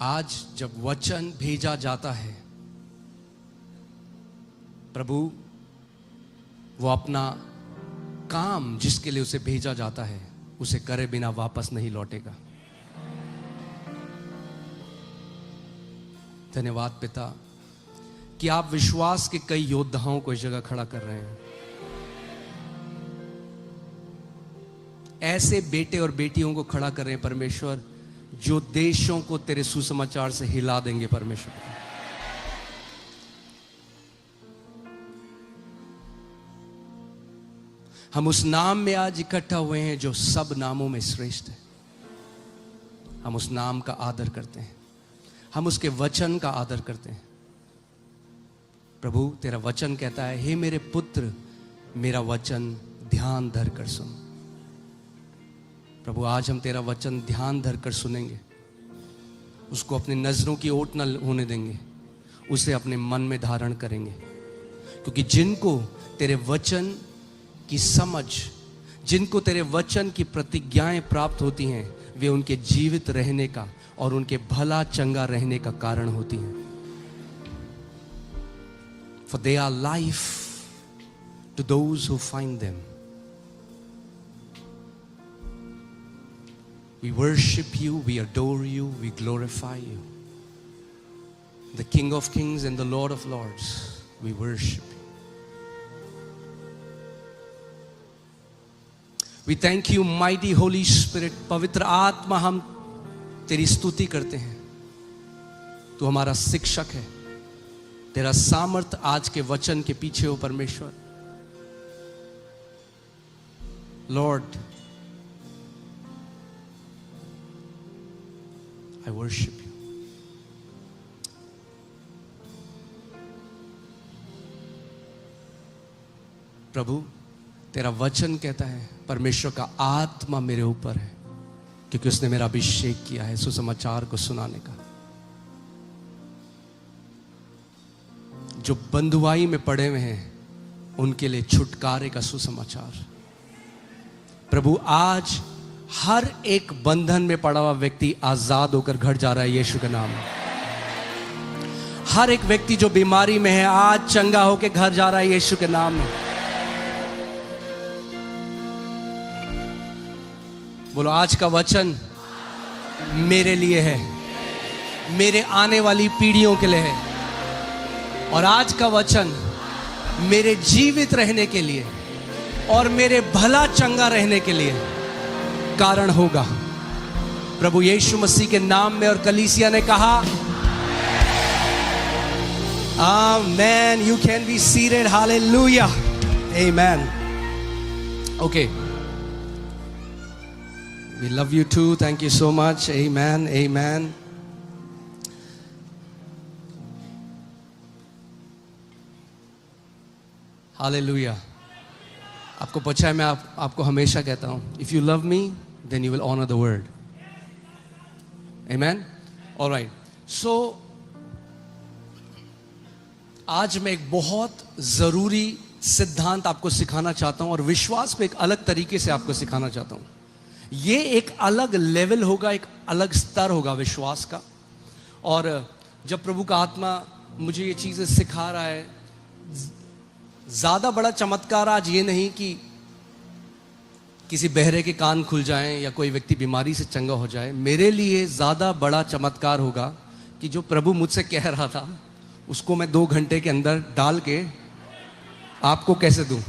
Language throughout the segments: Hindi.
आज जब वचन भेजा जाता है, प्रभु वो अपना काम जिसके लिए उसे भेजा जाता है उसे करे बिना वापस नहीं लौटेगा। धन्यवाद पिता कि आप विश्वास के कई योद्धाओं को इस जगह खड़ा कर रहे हैं। ऐसे बेटे और बेटियों को खड़ा कर रहे हैं परमेश्वर, जो देशों को तेरे सुसमाचार से हिला देंगे परमेश्वर। हम उस नाम में आज इकट्ठा हुए हैं जो सब नामों में श्रेष्ठ है। हम उस नाम का आदर करते हैं, हम उसके वचन का आदर करते हैं। प्रभु तेरा वचन कहता है, हे मेरे पुत्र मेरा वचन ध्यान धर कर सुन। प्रभु आज हम तेरा वचन ध्यान धर कर सुनेंगे, उसको अपनी नजरों की ओट न होने देंगे, उसे अपने मन में धारण करेंगे। क्योंकि जिनको तेरे वचन की समझ, जिनको तेरे वचन की प्रतिज्ञाएं प्राप्त होती हैं, वे उनके जीवित रहने का और उनके भला चंगा रहने का कारण होती हैं। For they are life to those who find them. We worship you, we adore you, we glorify you. The King of Kings and the Lord of Lords, we worship you. We thank you, mighty Holy Spirit. पवित्र आत्मा हम तेरी स्तुति करते हैं। तू हमारा शिक्षक है, तेरा सामर्थ आज के वचन के पीछे हो परमेश्वर। Lord, I worship you. प्रभु तेरा वचन कहता है परमेश्वर का आत्मा मेरे ऊपर है, क्योंकि उसने मेरा अभिषेक किया है सुसमाचार को सुनाने का। जो बंधुआई में पड़े हुए हैं उनके लिए छुटकारे का सुसमाचार। प्रभु आज हर एक बंधन में पड़ा हुआ व्यक्ति आजाद होकर घर जा रहा है यीशु के नाम में। हर एक व्यक्ति जो बीमारी में है आज चंगा होकर घर जा रहा है यीशु के नाम में। बोलो आज का वचन मेरे लिए है, मेरे आने वाली पीढ़ियों के लिए है, और आज का वचन मेरे जीवित रहने के लिए और मेरे भला चंगा रहने के लिए कारण होगा। प्रभु यीशु मसीह के नाम में। और कलीसिया ने कहा amen. You can be seated. Hallelujah. Amen. Okay, we love you too. Thank you so much. Amen, amen. Hallelujah. आपको पता है मैं आपको हमेशा कहता हूं, if you love me then you will honor the word. Amen? All right. So, आज मैं एक बहुत ज़रूरी सिद्धांत आपको सिखाना चाहता हूं और विश्वास पे एक अलग तरीके से आपको सिखाना चाहता हूं। ये एक अलग लेवल होगा, एक अलग स्तर होगा विश्वास का। और जब प्रभु का आत्मा मुझे ये चीज़ें सिखा रहा है, ज़्यादा बड़ा चमत्कार आज ये नहीं कि किसी बहरे के कान खुल जाएं या कोई व्यक्ति बीमारी से चंगा हो जाए। मेरे लिए ज़्यादा बड़ा चमत्कार होगा कि जो प्रभु मुझसे कह रहा था उसको मैं 2 घंटे के अंदर डाल के आपको कैसे दूं।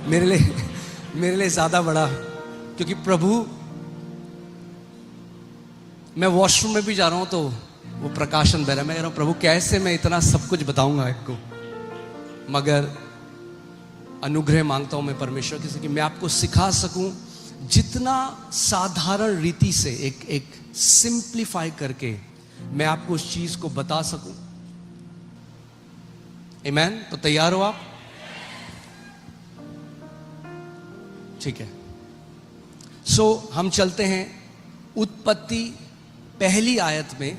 मेरे लिए ज़्यादा बड़ा, क्योंकि प्रभु, मैं वॉशरूम में भी जा रहा हूं तो वो प्रकाशन बह रहा है। मैं कह रहा हूं प्रभु कैसे मैं इतना सब कुछ बताऊंगा एक को, मगर अनुग्रह मांगता हूं मैं परमेश्वर से कि मैं आपको सिखा सकूं जितना साधारण रीति से एक सिंप्लीफाई करके मैं आपको उस चीज को बता सकूं। आमेन। तो तैयार हो आप? ठीक है। सो हम चलते हैं उत्पत्ति पहली आयत में,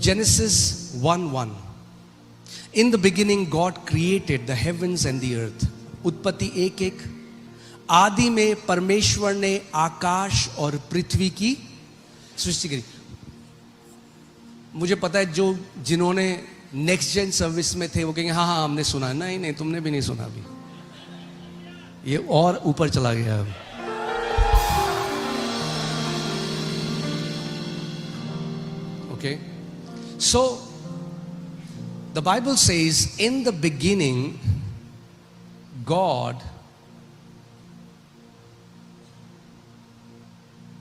genesis 1:1। In the beginning God created the heavens and the earth. उत्पत्ति 1:1। आदि में परमेश्वर ने आकाश और पृथ्वी की सृष्टि करी। मुझे पता है जो जिन्होंने नेक्स्ट जेन सर्विस में थे वो कहेंगे हाँ हाँ हमने सुना। नहीं नहीं, तुमने भी नहीं सुना अभी, ये और ऊपर चला गया अब। Okay, so the Bible says in the beginning God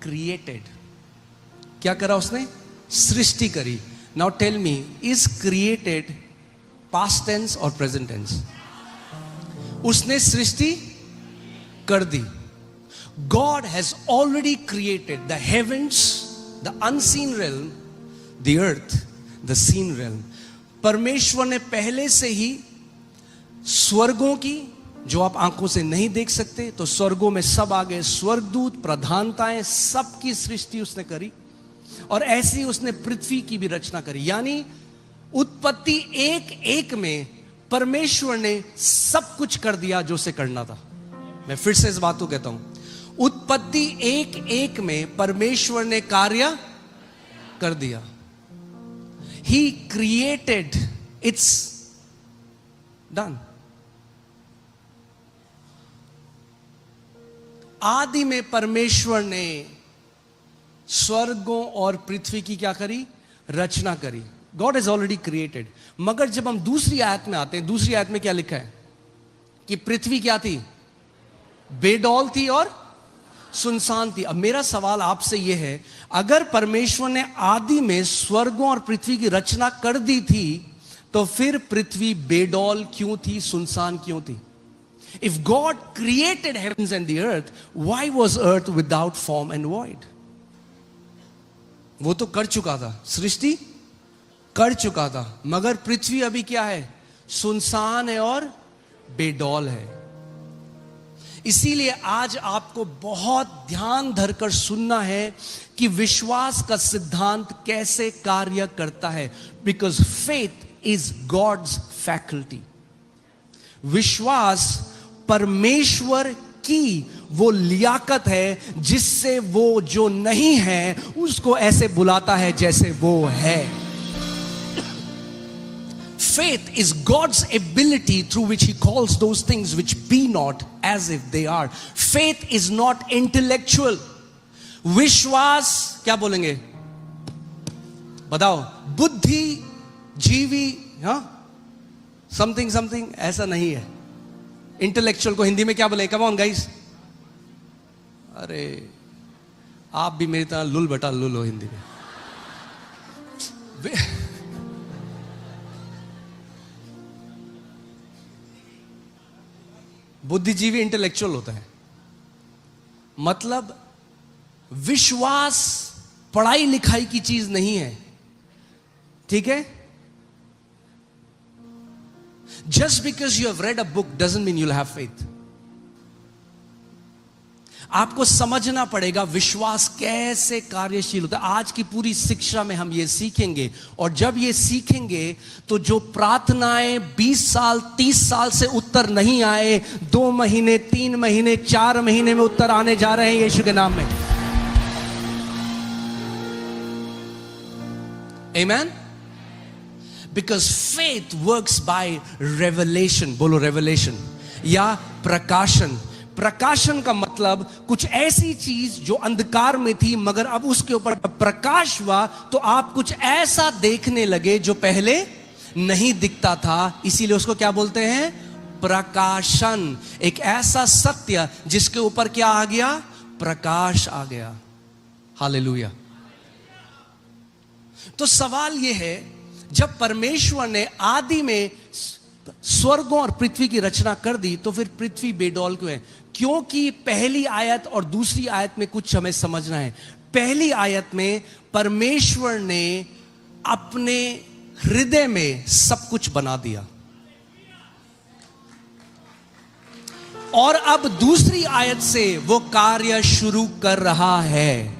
created. क्या करा उसने? सृष्टि करी। Now tell me, is created past tense or present tense? उसने सृष्टि कर दी। God has already created the heavens, the unseen realm, the earth, the seen realm. परमेश्वर ने पहले से ही स्वर्गों की, जो आप आंखों से नहीं देख सकते, तो स्वर्गों में सब आ गए, स्वर्गदूत, प्रधानताएं, सबकी सृष्टि उसने करी। और ऐसी उसने पृथ्वी की भी रचना करी। यानी उत्पत्ति एक एक में परमेश्वर ने सब कुछ कर दिया जो उसे करना था। मैं फिर से इस बात को कहता हूं, उत्पत्ति एक एक में परमेश्वर ने कार्य कर दिया। He created, it's done. आदि में परमेश्वर ने स्वर्गों और पृथ्वी की क्या करी? रचना करी। God is already created. मगर जब हम दूसरी आयत में आते हैं, दूसरी आयत में क्या लिखा है कि पृथ्वी क्या थी? बेडौल थी और सुनसान थी। अब मेरा सवाल आपसे यह है, अगर परमेश्वर ने आदि में स्वर्गों और पृथ्वी की रचना कर दी थी, तो फिर पृथ्वी बेडौल क्यों थी, सुनसान क्यों थी? If God created heavens and the earth, why was earth without form and void? वो तो कर चुका था, सृष्टि कर चुका था, मगर पृथ्वी अभी क्या है? सुनसान है और बेडौल है। इसीलिए आज आपको बहुत ध्यान धरकर सुनना है कि विश्वास का सिद्धांत कैसे कार्य करता है। Because faith is God's faculty. विश्वास परमेश्वर की वो लियाकत है जिससे वो जो नहीं है उसको ऐसे बुलाता है जैसे वो है। Faith is God's ability through which He calls those things which be not as if they are. Faith is not intellectual. विश्वास क्या बोलेंगे? बताओ। बुद्धि जीवी, हाँ, समथिंग समथिंग, ऐसा नहीं है। इंटेलेक्चुअल को हिंदी में क्या बोलेंगे? Come on guys. अरे आप भी मेरी तरह लुल बटा लुल हो हिंदी में। बुद्धिजीवी इंटेलेक्चुअल होता है। मतलब विश्वास पढ़ाई लिखाई की चीज नहीं है, ठीक है? Just because you have read a book doesn't mean you'll have faith. आपको समझना पड़ेगा विश्वास कैसे कार्यशील होता है। आज की पूरी शिक्षा में हम ये सीखेंगे, और जब ये सीखेंगे तो जो प्रार्थनाएं 20 साल 30 साल से उत्तर नहीं आए, 2 महीने 3 महीने 4 महीने में उत्तर आने जा रहे हैं यीशु के नाम में। Amen? Because faith works by revelation. बोलो revelation या प्रकाशन। प्रकाशन का मतलब कुछ ऐसी चीज जो अंधकार में थी, मगर अब उसके ऊपर प्रकाश हुआ तो आप कुछ ऐसा देखने लगे जो पहले नहीं दिखता था। इसीलिए उसको क्या बोलते हैं? प्रकाशन। एक ऐसा सत्य जिसके ऊपर क्या आ गया? प्रकाश आ गया। हालेलुया। तो सवाल यह है, जब परमेश्वर ने आदि में स्वर्गों और पृथ्वी की रचना कर दी तो फिर पृथ्वी बेडौल क्यों है? क्योंकि पहली आयत और दूसरी आयत में कुछ हमें समझना है। पहली आयत में परमेश्वर ने अपने हृदय में सब कुछ बना दिया, और अब दूसरी आयत से वो कार्य शुरू कर रहा है।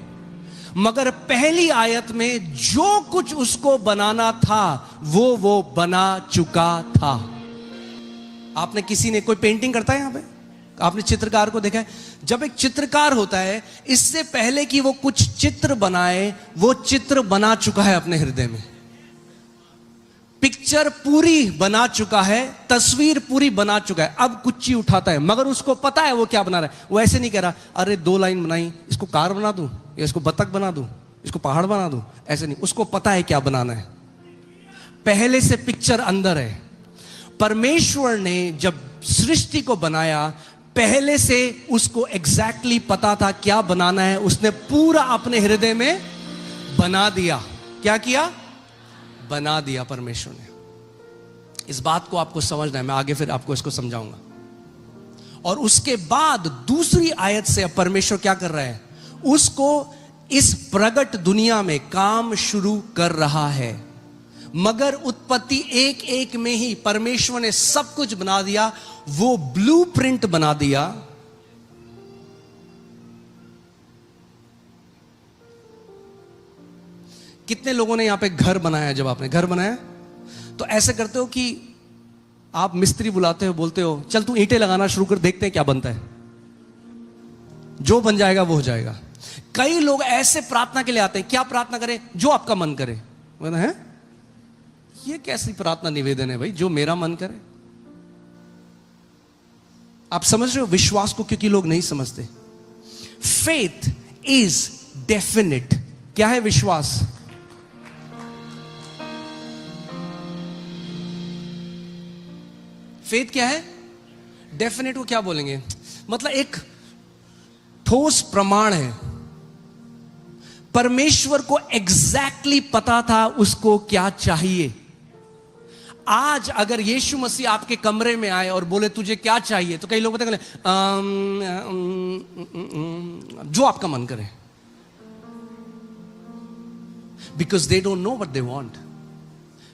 मगर पहली आयत में जो कुछ उसको बनाना था वो बना चुका था। आपने किसी ने कोई पेंटिंग करता है यहां पे? आपने चित्रकार को देखा है? जब एक चित्रकार होता है, इससे पहले कि वो कुछ चित्र बनाए, वो चित्र बना चुका है अपने हृदय में। पिक्चर पूरी बना चुका है, तस्वीर पूरी बना चुका है। अब कुछ चीज उठाता है, मगर उसको पता है वो क्या बना रहा है। वो ऐसे नहीं कह रहा, अरे 2 लाइन बनाई, इसको कार बना दूं, या इसको बतख बना दूं, इसको पहाड़ बना दूं। ऐसे नहीं, उसको पता है क्या बनाना है, पहले से पिक्चर अंदर है। परमेश्वर ने जब सृष्टि को बनाया, पहले से उसको एग्जैक्टली पता था क्या बनाना है। उसने पूरा अपने हृदय में बना दिया। क्या किया? बना दिया परमेश्वर ने। इस बात को आपको समझना है, मैं आगे फिर आपको इसको समझाऊंगा। और उसके बाद दूसरी आयत से अब परमेश्वर क्या कर रहा है? उसको इस प्रगट दुनिया में काम शुरू कर रहा है। मगर उत्पत्ति 1:1 में ही परमेश्वर ने सब कुछ बना दिया, वो ब्लूप्रिंट बना दिया। कितने लोगों ने यहां पे घर बनाया? जब आपने घर बनाया तो ऐसे करते हो कि आप मिस्त्री बुलाते हो, बोलते हो चल तू ईंटें लगाना शुरू कर, देखते हैं क्या बनता है, जो बन जाएगा वो हो जाएगा। कई लोग ऐसे प्रार्थना के लिए आते हैं, क्या प्रार्थना करें? जो आपका मन करे। बोला है ये कैसी प्रार्थना निवेदन है भाई, जो मेरा मन करे। आप समझ रहे हो विश्वास को? क्योंकि लोग नहीं समझते। Faith is definite. क्या है विश्वास? फेथ क्या है? डेफिनेट को क्या बोलेंगे? मतलब एक ठोस प्रमाण है। परमेश्वर को एग्जैक्टली पता था उसको क्या चाहिए। आज अगर यीशु मसीह आपके कमरे में आए और बोले तुझे क्या चाहिए, तो कई लोग बताएंगे जो आपका मन करे, because they don't know what they want.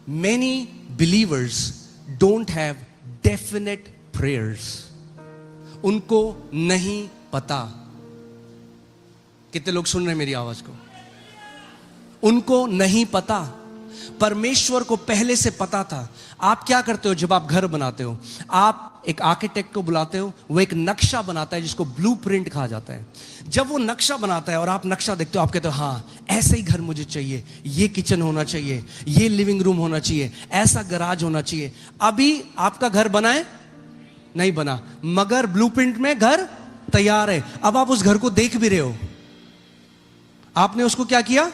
Many believers don't have definite prayers. उनको नहीं पता। कितने लोग सुन रहे हैं मेरी आवाज को? उनको नहीं पता। परमेश्वर को पहले से पता था। आप क्या करते हो जब आप घर बनाते हो? आप एक आर्किटेक्ट को बुलाते हो, वो एक नक्शा बनाता है जिसको ब्लूप्रिंट कहा जाता है। जब वो नक्शा बनाता है और आप नक्शा देखते हो, आप कहते हो हाँ ऐसे ही घर मुझे चाहिए, ये किचन होना चाहिए, ये लिविंग रूम होना चाहिए, ऐसा गराज होना चाहिए। अभी आपका घर बना है? नहीं बना, मगर ब्लूप्रिंट में घर तैयार है। अब आप उस घर को देख भी रहे हो। आपने उसको क्या किया?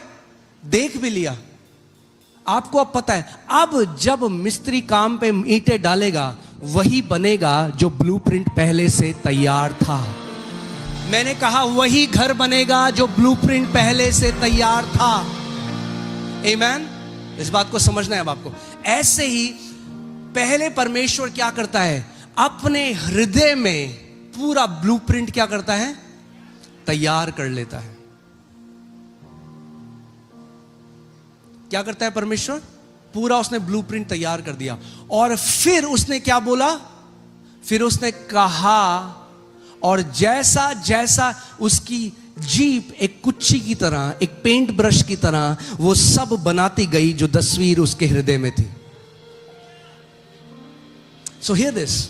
देख भी लिया। आपको अब पता है। अब जब मिस्त्री काम पे ईंटें डालेगा, वही बनेगा जो ब्लूप्रिंट पहले से तैयार था। मैंने कहा वही घर बनेगा जो ब्लूप्रिंट पहले से तैयार था। आमीन? इस बात को समझना है अब आपको। ऐसे ही पहले परमेश्वर क्या करता है? अपने हृदय में पूरा ब्लूप्रिंट क्या करता है? तैयार कर लेता है। क्या करता है परमेश्वर? पूरा उसने ब्लूप्रिंट तैयार कर दिया। और फिर उसने क्या बोला? फिर उसने कहा, और जैसा जैसा उसकी जीप एक कुच्ची की तरह, एक पेंट ब्रश की तरह, वो सब बनाती गई जो तस्वीर उसके हृदय में थी। So here this,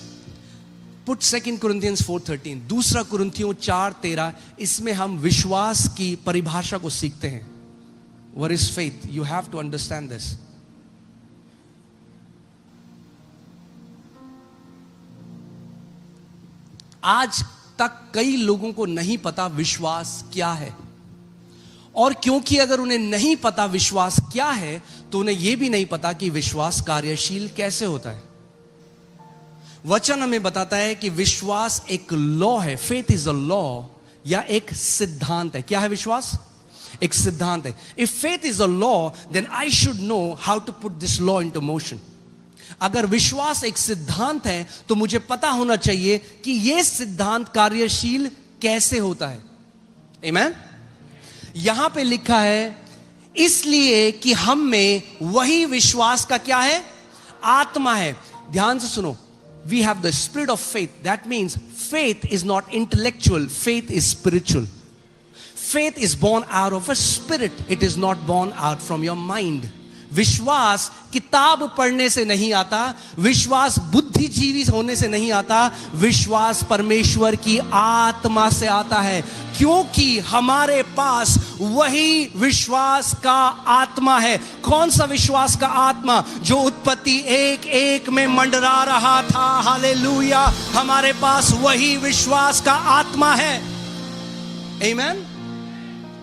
put 2 Corinthians 4:13, दूसरा कुरिन्थियों 4:13। इसमें हम विश्वास की परिभाषा को सीखते हैं। What is faith? You have to understand this. आज तक कई लोगों को नहीं पता विश्वास क्या है। और क्योंकि अगर उन्हें नहीं पता विश्वास क्या है, तो उन्हें यह भी नहीं पता कि विश्वास कार्यशील कैसे होता है। वचन हमें बताता है कि विश्वास एक लॉ है। फेथ इज अ लॉ, या एक सिद्धांत है। क्या है विश्वास? एक सिद्धांत है। If faith is a law, then I should know how to put this law into motion. अगर विश्वास एक सिद्धांत है, तो मुझे पता होना चाहिए कि यह सिद्धांत कार्यशील कैसे होता है। आमीन? यहां पे लिखा है, इसलिए कि हम में वही विश्वास का क्या है? आत्मा है। ध्यान से सुनो। We have the spirit of faith. That means faith is not intellectual, faith is spiritual. Faith is born out of a spirit. It is not born out from your mind. विश्वास किताब पढ़ने से नहीं आता, विश्वास बुद्धिजीवी होने से नहीं आता, विश्वास परमेश्वर की आत्मा से आता है, क्योंकि हमारे पास वही विश्वास का आत्मा है। कौन सा विश्वास का आत्मा? जो उत्पत्ति 1:1 में मंडरा रहा था। हालेलुया, हमारे पास वही विश्वास का आत्मा है। आमीन।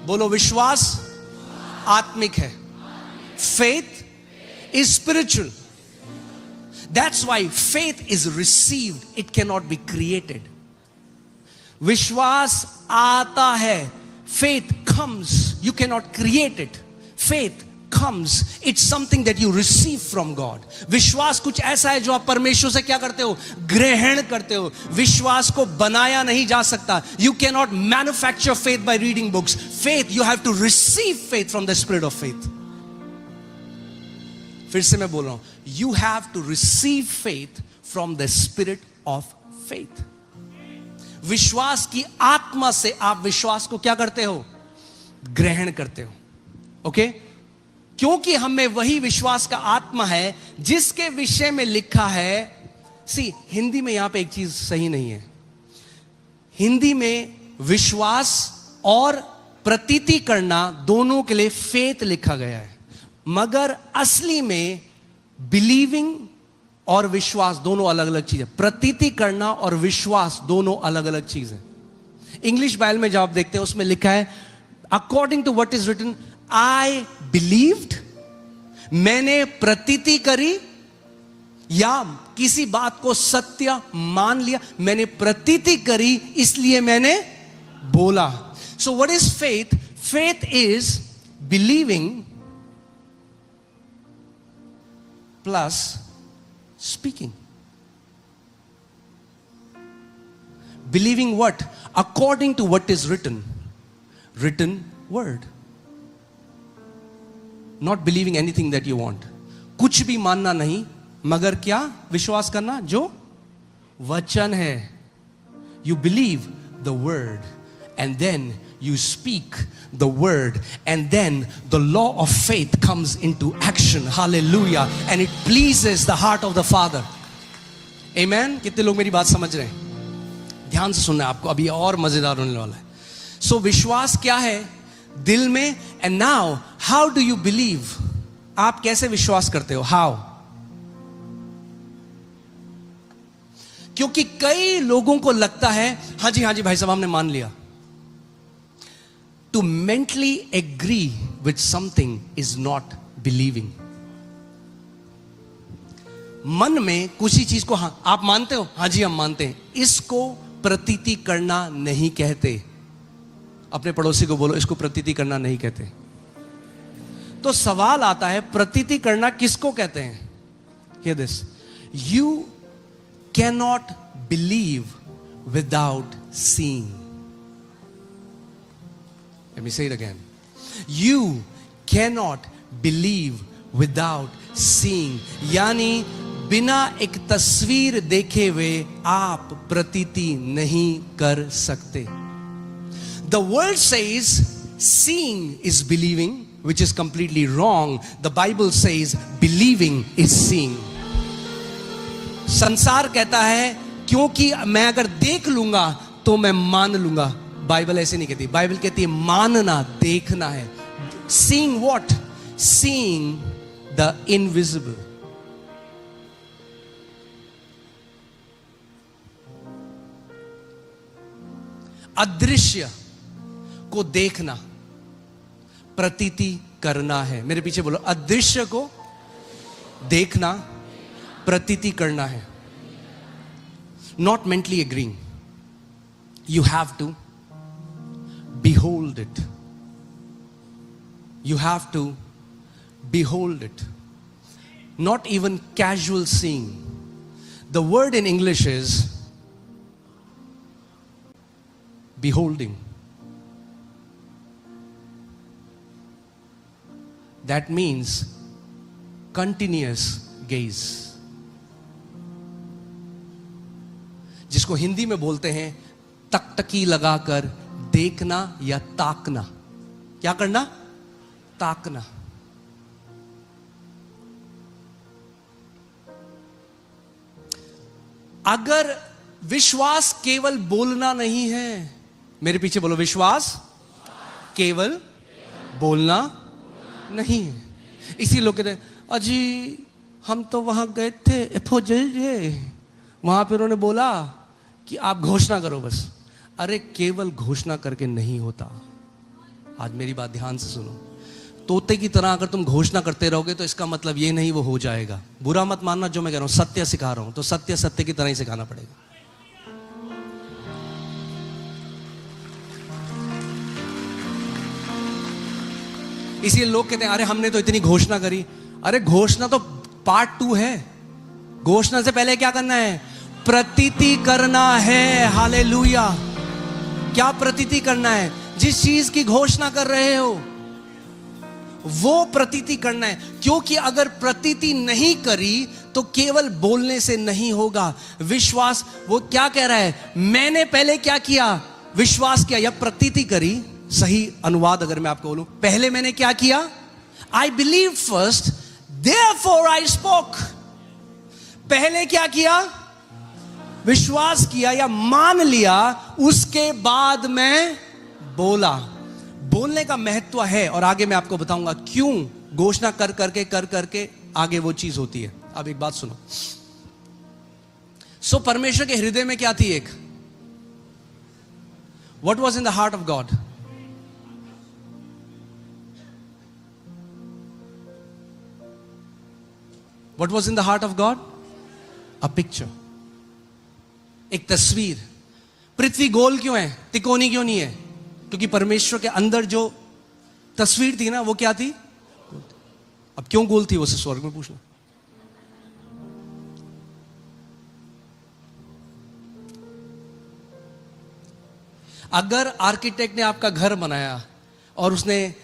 बोलो, विश्वास आत्मिक है। Faith is spiritual. That's why faith is received. It cannot be created. विश्वास आता है, faith comes. You cannot create it. Faith comes. It's something that you receive from God. विश्वास कुछ ऐसा है जो आप परमेश्वर से क्या करते हो? ग्रहण करते हो। विश्वास को बनाया नहीं जा सकता। You cannot manufacture faith by reading books. Faith, you have to receive faith from the spirit of faith. फिर से मैं बोल रहा हूं, you have to receive faith from the spirit of faith. विश्वास की आत्मा से आप विश्वास को क्या करते हो? ग्रहण करते हो। ओके? क्योंकि हमें वही विश्वास का आत्मा है जिसके विषय में लिखा है। हिंदी में यहां पे एक चीज सही नहीं है। हिंदी में विश्वास और प्रतीति करना दोनों के लिए फेथ लिखा गया है, मगर असली में बिलीविंग और विश्वास दोनों अलग अलग चीज है। प्रतीति करना और विश्वास दोनों अलग अलग चीज है। इंग्लिश बाइबल में जब आप देखते हैं उसमें लिखा है, according to what is written, I believed, मैंने प्रतीति करी, या किसी बात को सत्य मान लिया। मैंने प्रतीति करी इसलिए मैंने बोला। So what is faith? Faith is believing plus speaking. Believing what? According to what is written. Written word. Not believing anything that you want. कुछ भी मानना नहीं, मगर क्या विश्वास करना? जो वचन है। You believe the word and then you speak the word, and then the law of faith comes into action. Hallelujah. And it pleases the heart of the Father. Amen. कितने लोग मेरी बात समझ रहे हैं? ध्यान से सुनना, आपको अभी और मजेदार होने वाला है। सो विश्वास क्या है? दिल में। And now how do you believe? आप कैसे विश्वास करते हो? हाउ? क्योंकि कई लोगों को लगता है हाँ जी भाई साहब हमने मान लिया। To mentally agree with something is not believing. मन में कुछ ही चीज को हाँ आप मानते हो, हाँ जी हम मानते हैं, इसको प्रतीति करना नहीं कहते। अपने पड़ोसी को बोलो, इसको प्रतीति करना नहीं कहते। तो सवाल आता है, प्रतीति करना किसको कहते हैं? Hear this. You cannot believe without seeing. Let me say it again. You cannot believe without seeing. यानी बिना एक तस्वीर देखे हुए आप प्रतीति नहीं कर सकते। The word says seeing is believing, which is completely wrong. The Bible says believing is seeing. संसार कहता है क्योंकि मैं अगर देख लूंगा तो मैं मान लूंगा। बाइबल ऐसे नहीं कहती। बाइबल कहती है मानना, देखना है। Seeing what? Seeing the invisible. अदृश्य को देखना, प्रतीति करना है। मेरे पीछे बोलो, अदृश्य को देखना, प्रतीति करना है। Not mentally agreeing. You have to behold it. You have to behold it. Not even casual seeing. The word in English is beholding. That means continuous gaze. जिसको हिंदी में बोलते हैं तकतकी लगाकर देखना या ताकना। क्या करना? ताकना। अगर विश्वास केवल बोलना नहीं है, मेरे पीछे बोलो, विश्वास केवल बोलना नहीं है। इसी लोग कहते हैं, अजी हम तो वहां गए थे वहां पे उन्होंने बोला कि आप घोषणा करो बस। अरे केवल घोषणा करके नहीं होता। आज मेरी बात ध्यान से सुनो। तोते की तरह अगर तुम घोषणा करते रहोगे तो इसका मतलब ये नहीं वो हो जाएगा। बुरा मत मानना जो मैं कह रहा हूं, सत्य सिखा रहा हूं तो सत्य सत्य की तरह ही सिखाना पड़ेगा। इसलिए लोग कहते हैं अरे हमने तो इतनी घोषणा करी। अरे घोषणा तो पार्ट 2 है। घोषणा से पहले क्या करना है? प्रतीति करना है। हालेलुया। क्या प्रतीति करना है? जिस चीज की घोषणा कर रहे हो वो प्रतीति करना है। क्योंकि अगर प्रतीति नहीं करी तो केवल बोलने से नहीं होगा। विश्वास, वो क्या कह रहा है? मैंने पहले क्या किया? विश्वास किया या प्रतीति करी। सही अनुवाद अगर मैं आपको बोलूं, पहले मैंने क्या किया? I believe first therefore I spoke. पहले क्या किया? विश्वास किया या मान लिया, उसके बाद मैं बोला। बोलने का महत्व है और आगे मैं आपको बताऊंगा क्यों घोषणा कर करके आगे वो चीज होती है। अब एक बात सुनो। सो परमेश्वर के हृदय में क्या थी? एक what was in the heart of God? What was in the heart of God? A picture, एक तस्वीर। पृथ्वी गोल क्यों है? तिकोनी क्यों नहीं है? क्योंकि परमेश्वर के अंदर जो तस्वीर थी ना, वो क्या थी? अब क्यों गोल थी? वो से स्वर्ग में पूछना। अगर आर्किटेक्ट ने आपका घर बनाया और उसने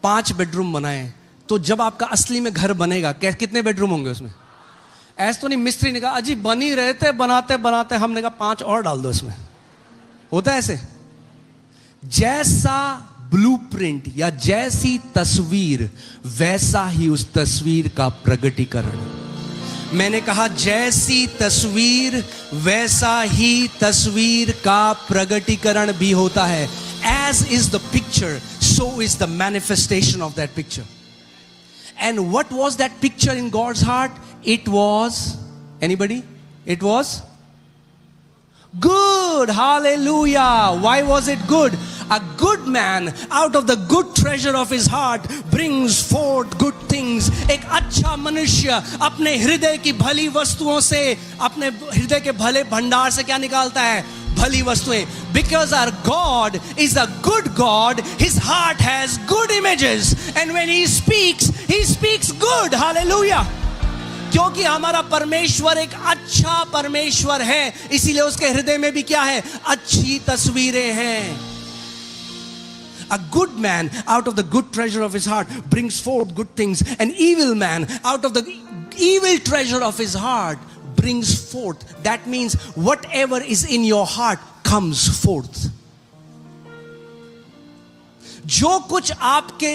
5 बेडरूम बनाए, तो जब आपका असली में घर बनेगा कितने बेडरूम होंगे उसमें? ऐसा तो नहीं मिस्त्री ने कहा अजी बन ही रहे थे, बनाते बनाते हमने कहा 5 और डाल दो इसमें। होता है ऐसे? जैसा ब्लूप्रिंट या जैसी तस्वीर वैसा ही उस तस्वीर का प्रगटीकरण। मैंने कहा जैसी तस्वीर वैसा ही तस्वीर का प्रगटीकरण भी होता है। As is the picture, so is the manifestation of that picture. And what was that picture in God's heart? It was, anybody? It was good. Hallelujah. Why was it good? A good man out of the good treasure of his heart brings forth good things. एक अच्छा मनुष्य अपने हृदय की भली वस्तुओं से, अपने हृदय के भले भंडार से क्या निकालता है? भली वस्तुएं। Because our God is a good God, His heart has good images, and when He speaks good. Hallelujah. क्योंकि हमारा परमेश्वर एक अच्छा परमेश्वर है, इसीलिए उसके हृदय में भी क्या है? अच्छी तस्वीरें हैं। A good man out of the good treasure of his heart brings forth good things. An evil man out of the evil treasure of his heart brings forth. That means whatever is in your heart comes forth. जो कुछ आपके,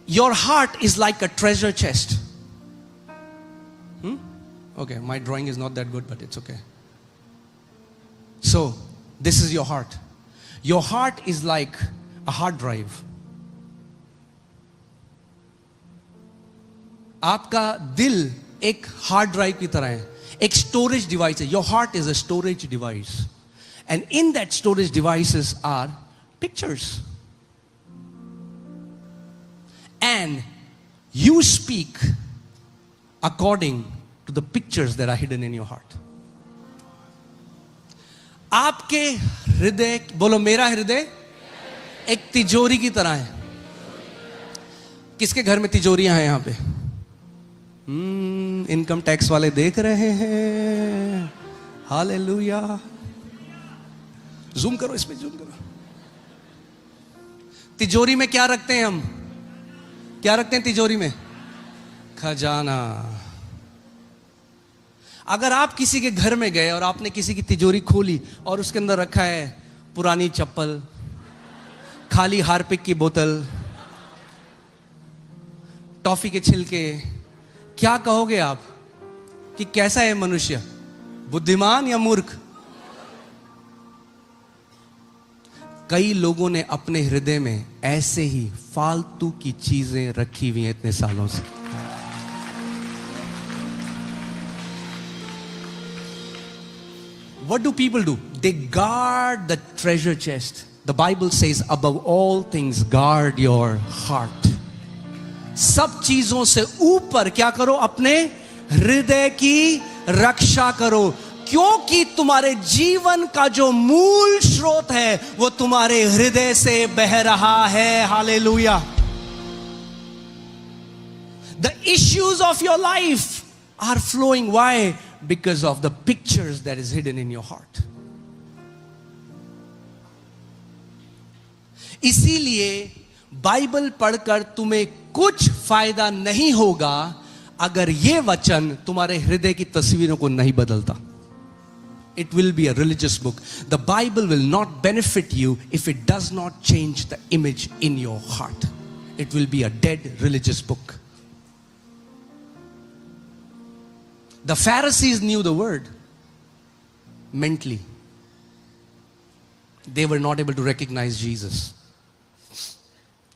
your heart is like a treasure chest. Okay, my drawing is not that good, but it's okay. So, this is your heart. Your heart is like a hard drive. आपका दिल एक हार्ड ड्राइव की तरह है, एक स्टोरेज डिवाइस है. Your heart is a storage device, and in that storage devices are pictures, and you speak according to the pictures that are hidden in your heart. आपके हृदय, बोलो मेरा हृदय एक तिजोरी की तरह है. किसके घर में तिजोरियां हैं यहां पे? इनकम टैक्स वाले देख रहे हैं. हालेलुया. जूम करो, इसमें जूम करो. तिजोरी में क्या रखते हैं हम? क्या रखते हैं तिजोरी में? खजाना. अगर आप किसी के घर में गए और आपने किसी की तिजोरी खोली और उसके अंदर रखा है पुरानी चप्पल, खाली हार्पिक की बोतल, टॉफी के छिलके, क्या कहोगे आप कि कैसा है मनुष्य? बुद्धिमान या मूर्ख? कई लोगों ने अपने हृदय में ऐसे ही फालतू की चीजें रखी हुई हैं इतने सालों से. What do people do? They guard the treasure chest. The Bible says, above all things, guard your heart. सब चीजों से ऊपर क्या करो? अपने हृदय की रक्षा करो, क्योंकि तुम्हारे जीवन का जो मूल स्रोत है वो तुम्हारे हृदय से बह रहा है. Hallelujah. The issues of your life are flowing. Why? Because of the pictures that is hidden in your heart. इसीलिए बाइबल पढ़कर तुम्हें कुछ फायदा नहीं होगा अगर यह वचन तुम्हारे हृदय की तस्वीरों को नहीं बदलता. It will be a religious book. The Bible will not benefit you if it does not change the image in your heart. It will be a dead religious book. The Pharisees knew the word mentally. They were not able to recognize Jesus.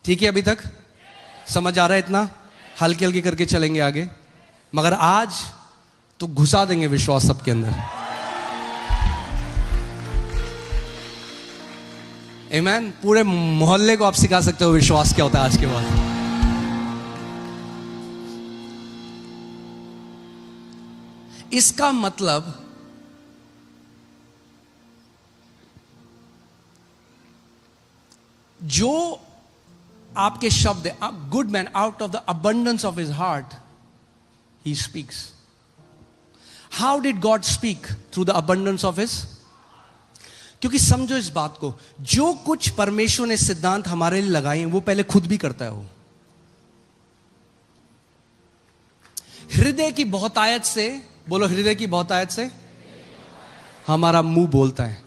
ठीक है? अभी तक समझ आ रहा है? इतना हल्के हल्के करके चलेंगे आगे, मगर आज तो घुसा देंगे विश्वास सबके अंदर. आमीन. पूरे मोहल्ले को आप सिखा सकते हो विश्वास क्या होता है आज के बाद. इसका मतलब जो आपके शब्द, good man out of the abundance of his heart he speaks. How did God speak? Through the abundance of his. क्योंकि समझो इस बात को, जो कुछ परमेश्वर ने सिद्धांत हमारे लिए लगाए हैं वो पहले खुद भी करता है. वो हृदय की बहुतायत से, बोलो हृदय की बहुतायत से हमारा मुंह बोलता है.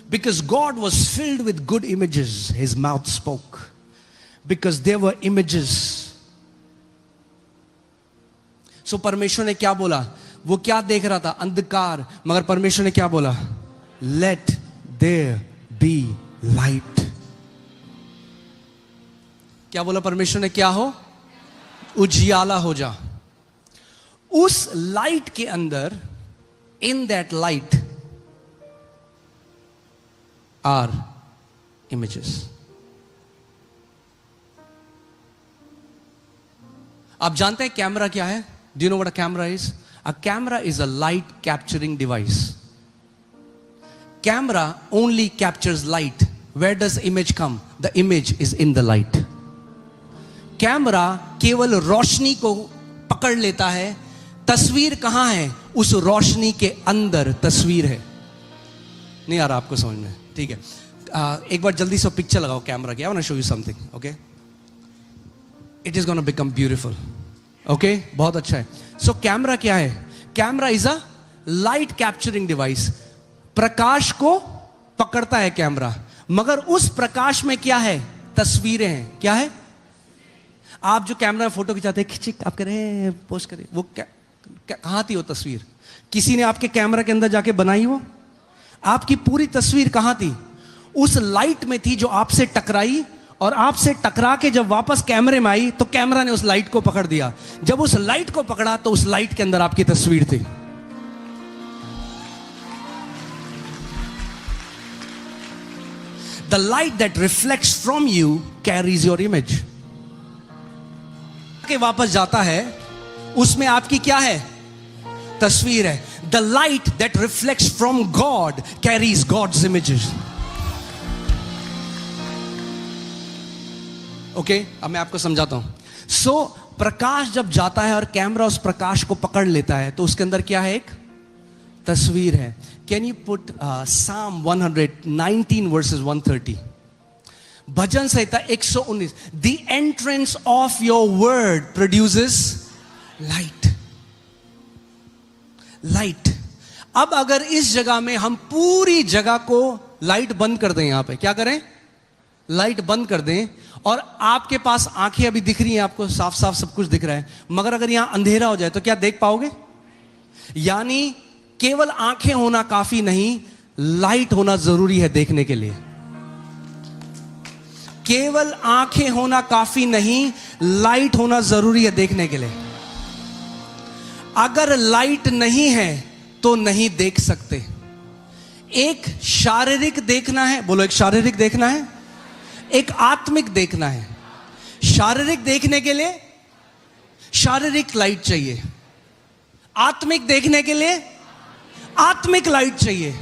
Because God was filled with good images, his mouth spoke. Because there were images. So परमेश्वर ने क्या बोला? वो क्या देख रहा था? अंधकार. मगर परमेश्वर ने क्या बोला? Let there be light. क्या बोला परमेश्वर ने? क्या हो? उजियाला हो जा. उस लाइट के अंदर, in that light are images. आप जानते हैं कैमरा क्या है? Do you know what a camera is? A camera is a light capturing device. Camera only captures light. Where does image come? The image is in the light. Camera केवल रोशनी को पकड़ लेता है. तस्वीर कहां है? उस रोशनी के अंदर तस्वीर है. नहीं आ रहा आपको समझ में? ठीक है. एक बार जल्दी से पिक्चर लगाओ कैमरा की. I want to show you something. Okay? It is going to become beautiful. Okay? बहुत अच्छा है. So कैमरा क्या है? Camera is a light capturing device. प्रकाश को पकड़ता है कैमरा, मगर उस प्रकाश में क्या है? तस्वीरें हैं. क्या है? आप जो कैमरा में फोटो खिंचाते हैं, खिंची आप करें, पोस्ट करें, वो कहां थी वो तस्वीर? किसी ने आपके कैमरा के अंदर जाके बनाई? वो आपकी पूरी तस्वीर कहां थी? उस लाइट में थी जो आपसे टकराई, और आपसे टकरा के जब वापस कैमरे में आई तो कैमरा ने उस लाइट को पकड़ दिया. जब उस लाइट को पकड़ा तो उस लाइट के अंदर आपकी तस्वीर थी. The light that reflects from you carries your image. के वापस जाता है, उसमें आपकी क्या है? तस्वीर है. The light that reflects from God carries God's images. Okay, अब मैं आपको समझाता हूं. सो प्रकाश जब जाता है और कैमरा उस प्रकाश को पकड़ लेता है तो उसके अंदर क्या है? एक तस्वीर है. Can you put Psalm 119 verses 130? Bhajan Samhita 119. The entrance of your word produces light. Light. अब अगर इस जगह में हम पूरी जगह को लाइट बंद कर दें, यहां पे क्या करें? लाइट बंद कर दें, और आपके पास आंखें अभी दिख रही हैं, आपको साफ साफ सब कुछ दिख रहा है, मगर अगर यहां अंधेरा हो जाए तो क्या देख पाओगे? यानी केवल आंखें होना काफी नहीं, लाइट होना जरूरी है देखने के लिए। केवल आंखें होना काफी नहीं, लाइट होना जरूरी है देखने के लिए। अगर लाइट नहीं है तो नहीं देख सकते। एक शारीरिक देखना है, बोलो, एक शारीरिक देखना है, एक आत्मिक देखना है। शारीरिक देखने के लिए शारीरिक लाइट चाहिए, आत्मिक देखने के लिए आत्मिक लाइट चाहिए।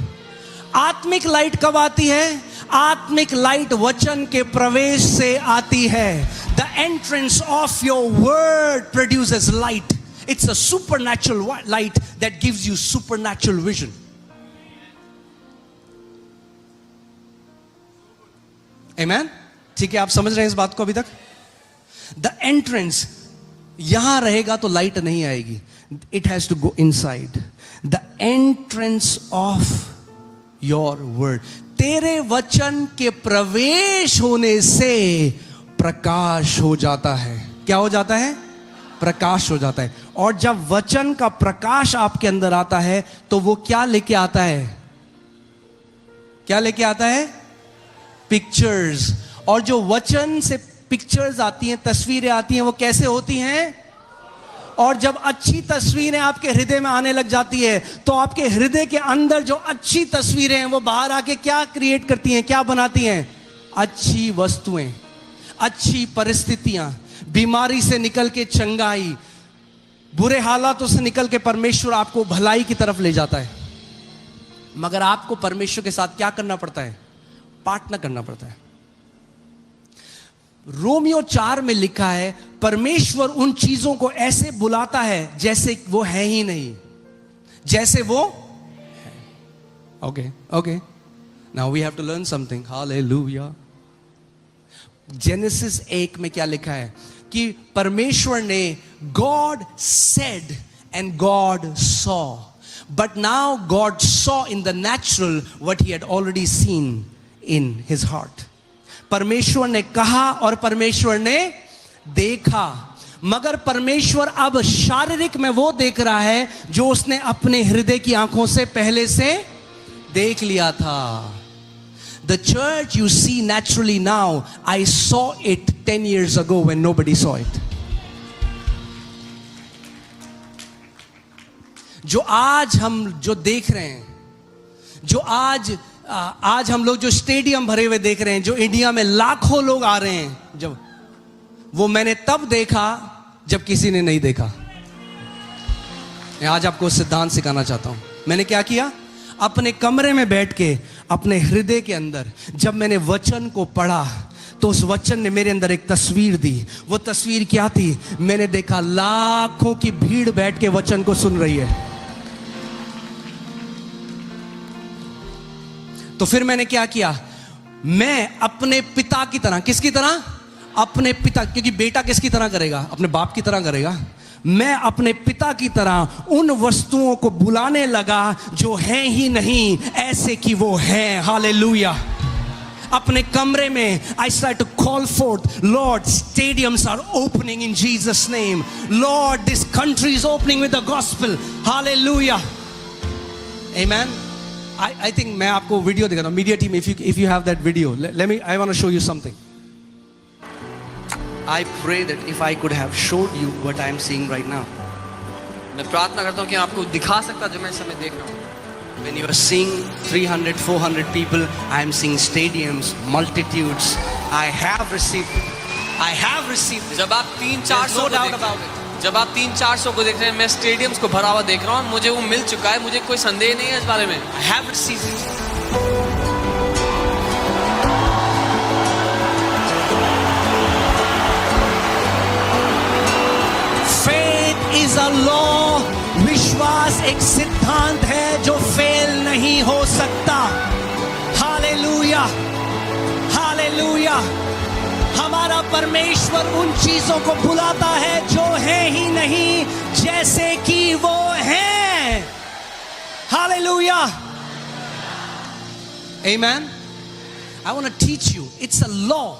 आत्मिक लाइट कब आती है? आत्मिक लाइट वचन के प्रवेश से आती है। The entrance of your word produces light. It's a supernatural light that gives you supernatural vision. Amen? ठीक है, आप समझ रहे हैं इस बात को अभी तक? द एंट्रेंस यहां रहेगा तो लाइट नहीं आएगी, it has to go inside. The entrance of your word, तेरे वचन के प्रवेश होने से प्रकाश हो जाता है। क्या हो जाता है? प्रकाश हो जाता है। और जब वचन का प्रकाश आपके अंदर आता है तो वो क्या लेके आता है? क्या लेके आता है? पिक्चर्स। और जो वचन से पिक्चर्स आती हैं, तस्वीरें आती हैं, वो कैसे होती हैं? और जब अच्छी तस्वीरें आपके हृदय में आने लग जाती है तो आपके हृदय के अंदर जो अच्छी तस्वीरें हैं वो बाहर आके क्या क्रिएट करती हैं, क्या बनाती हैं? अच्छी वस्तुएं, अच्छी परिस्थितियां, बीमारी से निकल के चंगाई, बुरे हालातों से निकल के परमेश्वर आपको भलाई की तरफ ले जाता है। मगर आपको परमेश्वर के साथ क्या करना पड़ता है? पार्टनर करना पड़ता है। रोमियो 4 में लिखा है, परमेश्वर उन चीजों को ऐसे बुलाता है जैसे वो है ही नहीं, जैसे वो है। Okay, now we have to learn something. Hallelujah. Genesis 1 में क्या लिखा है कि परमेश्वर ने God said and God saw, but now God saw in the natural what he had already seen in his heart. परमेश्वर ने कहा और परमेश्वर ने देखा, मगर परमेश्वर अब शारीरिक में वो देख रहा है जो उसने अपने हृदय की आंखों से पहले से देख लिया था। The church you see naturally now, I saw it 10 years ago when nobody saw it. जो आज हम जो देख रहे हैं, जो आज हम लोग जो स्टेडियम भरे हुए देख रहे हैं, जो इंडिया में लाखों लोग आ रहे हैं, जब वो मैंने तब देखा जब किसी ने नहीं देखा। मैं आज आपको सिद्धांत सिखाना चाहता हूं। मैंने क्या किया? अपने कमरे में बैठ के अपने हृदय के अंदर जब मैंने वचन को पढ़ा तो उस वचन ने मेरे अंदर एक तस्वीर दी। वो तस्वीर क्या थी? मैंने देखा लाखों की भीड़ बैठ के वचन को सुन रही है। तो फिर मैंने क्या किया? मैं अपने पिता की तरह, किसकी तरह? अपने पिता, क्योंकि बेटा किसकी तरह करेगा? अपने बाप की तरह करेगा। मैं अपने पिता की तरह उन वस्तुओं को बुलाने लगा जो हैं ही नहीं, ऐसे कि वो है। हालेलुया। अपने कमरे में I start to call forth, Lord, stadiums are opening in Jesus' name. Lord, this country is opening with the gospel. Hallelujah. Amen. I think मैं आपको वीडियो दिखाता हूँ। Media team, if you have that video, let me, I want to show you something. I pray that if I could have showed you what I am seeing right now. मैं प्रार्थना करता हूँ कि आपको दिखा सकता जो मैं इस समय देख रहा हूँ। When you are seeing 300, 400 people, I am seeing stadiums, multitudes. I have received. जब आप 300-400 को देख रहे हैं, मैं स्टेडियम्स को भरा हुआ देख रहा हूँ, मुझे वो मिल चुका है, मुझे कोई संदेह नहीं है इस बारे में। I have received it. Faith is a law. विश्वास एक सिद्धांत है जो फेल नहीं हो सकता। Hallelujah, hallelujah. हमारा परमेश्वर उन चीजों को बुलाता है जो है ही नहीं, जैसे कि वो है। Hallelujah. Amen. I want to teach you. It's a law.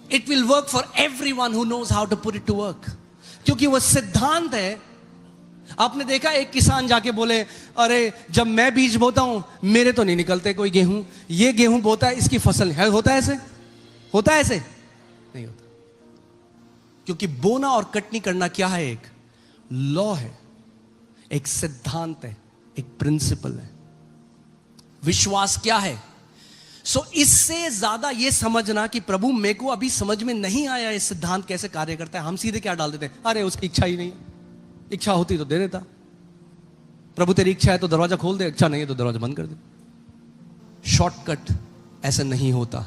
It will work for everyone who knows how to put it to work. क्योंकि वो सिद्धांत है आपने देखा एक किसान जाके बोले, अरे जब मैं बीज बोता हूं मेरे तो नहीं निकलते कोई गेहूं, ये गेहूं बोता है इसकी फसल है। होता है ऐसे? होता है ऐसे? नहीं होता। क्योंकि बोना और कटनी करना क्या है? एक लॉ है, एक सिद्धांत है, एक प्रिंसिपल है। विश्वास क्या है? इससे ज्यादा ये समझना कि प्रभु मेरे को अभी समझ में नहीं आया ये सिद्धांत कैसे कार्य करता है, हम सीधे क्या डाल देते हैं, अरे उसकी इच्छा ही नहीं, इच्छा होती तो दे देता। प्रभु तेरी इच्छा है तो दरवाजा खोल दे, इच्छा नहीं है तो दरवाजा बंद कर दे। शॉर्टकट ऐसा नहीं होता।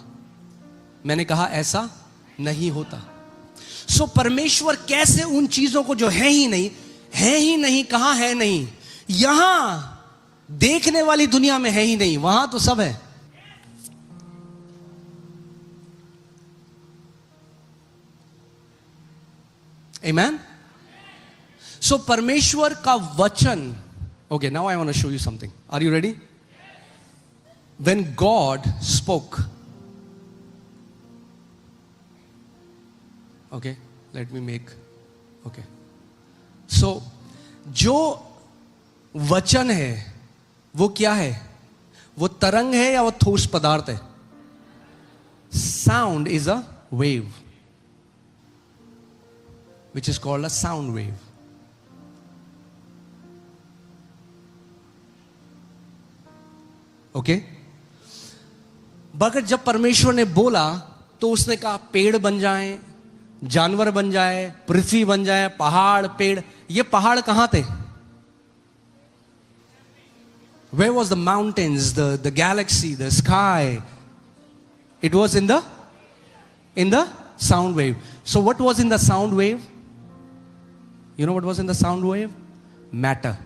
मैंने कहा ऐसा नहीं होता। परमेश्वर कैसे उन चीजों को जो है ही नहीं, है ही नहीं, कहां है नहीं, यहां देखने वाली दुनिया में है ही नहीं, वहां तो सब है। Amen? परमेश्वर का वचन, okay, now I want to show you something. Are you ready? When God spoke, okay, let me make, okay. जो वचन है वो क्या है? वो तरंग है या वो ठोस पदार्थ है? Sound is a wave, which is called a sound wave. Okay? मगर जब परमेश्वर ने बोला तो उसने कहा पेड़ बन जाएं, जानवर बन जाए, पृथ्वी बन जाए, पहाड़, पेड़। ये पहाड़ कहां थे? Where was the mountains, the galaxy, the sky? It was in the sound wave. So what was in the sound wave? You know what was in the sound wave? Matter.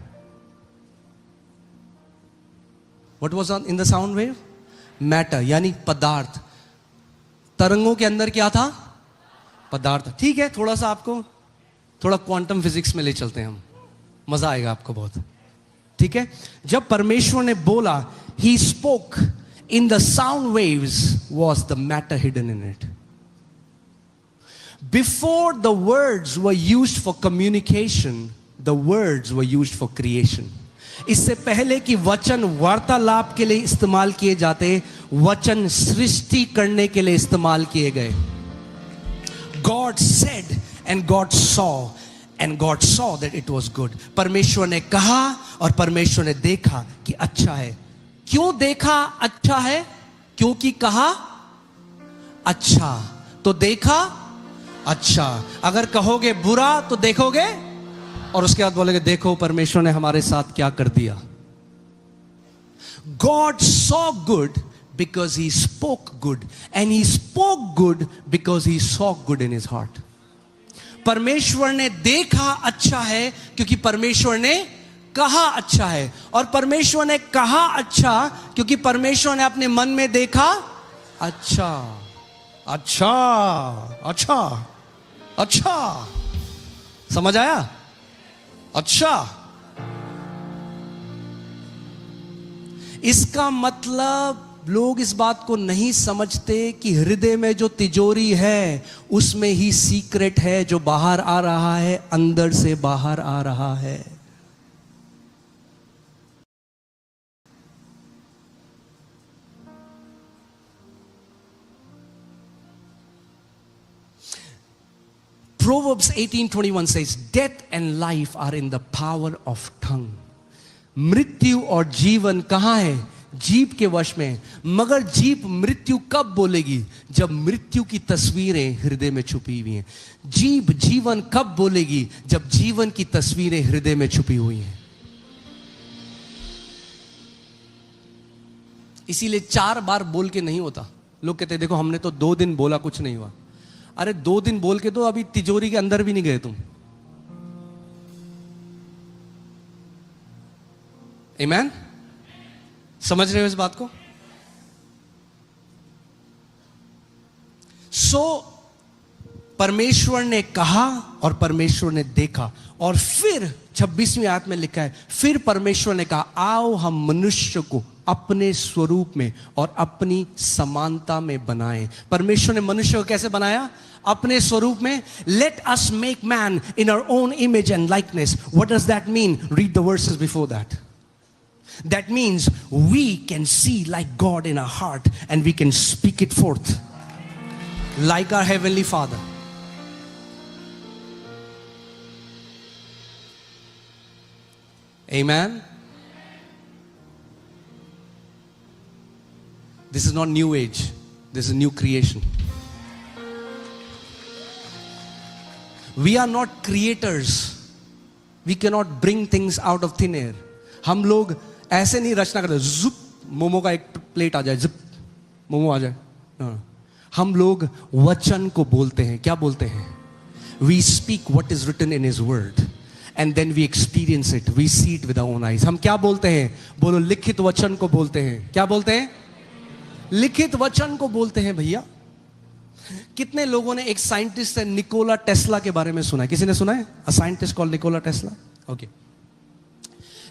What was in the sound wave? Matter, यानी पदार्थ। तरंगों के अंदर क्या था? पदार्थ। ठीक है, थोड़ा सा आपको थोड़ा क्वांटम फिजिक्स में ले चलते हैं हम, मजा आएगा आपको बहुत। ठीक है? जब परमेश्वर ने बोला, he spoke, in the sound waves was the matter hidden in it. Before the words were used for communication, the words were used for creation. इससे पहले कि वचन वार्तालाप के लिए इस्तेमाल किए जाते, वचन सृष्टि करने के लिए इस्तेमाल किए गए। God said and God saw and God saw that it was good. परमेश्वर ने कहा और परमेश्वर ने देखा कि अच्छा है। क्यों देखा अच्छा है? क्योंकि कहा अच्छा तो देखा अच्छा। अगर कहोगे बुरा तो देखोगे, और उसके बाद बोलेगे देखो परमेश्वर ने हमारे साथ क्या कर दिया। God saw good because he spoke good, and he spoke good because he saw good in his heart. परमेश्वर ने देखा अच्छा है क्योंकि परमेश्वर ने कहा अच्छा है, और परमेश्वर ने कहा अच्छा क्योंकि परमेश्वर ने अपने मन में देखा अच्छा। अच्छा अच्छा अच्छा, समझ आया? अच्छा, इसका मतलब लोग इस बात को नहीं समझते कि हृदय में जो तिजोरी है उसमें ही सीक्रेट है जो बाहर आ रहा है, अंदर से बाहर आ रहा है। Proverbs 18:21 says, death and life are in the power of tongue. मृत्यु और जीवन कहां है? जीभ के वश में। मगर जीभ मृत्यु कब बोलेगी? जब मृत्यु की तस्वीरें हृदय में छुपी हुई हैं। जीभ जीवन कब बोलेगी? जब जीवन की तस्वीरें हृदय में छुपी हुई हैं। इसीलिए 4 बार बोल के नहीं होता। लोग कहते हैं देखो हमने तो 2 दिन बोला कुछ नहीं हुआ। अरे 2 दिन बोल के तो अभी तिजोरी के अंदर भी नहीं गए तुम। आमीन? समझ रहे हो इस बात को? परमेश्वर ने कहा और परमेश्वर ने देखा, और फिर 26वीं आयत में लिखा है, फिर परमेश्वर ने कहा आओ हम मनुष्य को अपने स्वरूप में और अपनी समानता में बनाएं। परमेश्वर ने मनुष्य को कैसे बनाया? अपने स्वरूप में। Let us make man in our own image and likeness. What does that mean? Read the verses before that. That means we can see like God in our heart and we can speak it forth like our Heavenly Father. Amen. This is not new age. This is new creation. We are not creators. We cannot bring things out of thin air. हम लोग ऐसे नहीं रचना करते, जुप मोमो का एक प्लेट आ जाए, जिप मोमो आ जाए. हम लोग वचन को बोलते हैं. क्या बोलते हैं? We speak what is written in His word and then we experience it. We see it with our own eyes. हम क्या बोलते हैं? बोलो, लिखित वचन को बोलते हैं. क्या बोलते हैं? लिखित वचन को बोलते हैं. भैया, कितने लोगों ने एक साइंटिस्ट है निकोला टेस्ला के बारे में सुना है? किसी ने सुना है? A scientist called Nikola Tesla. Okay.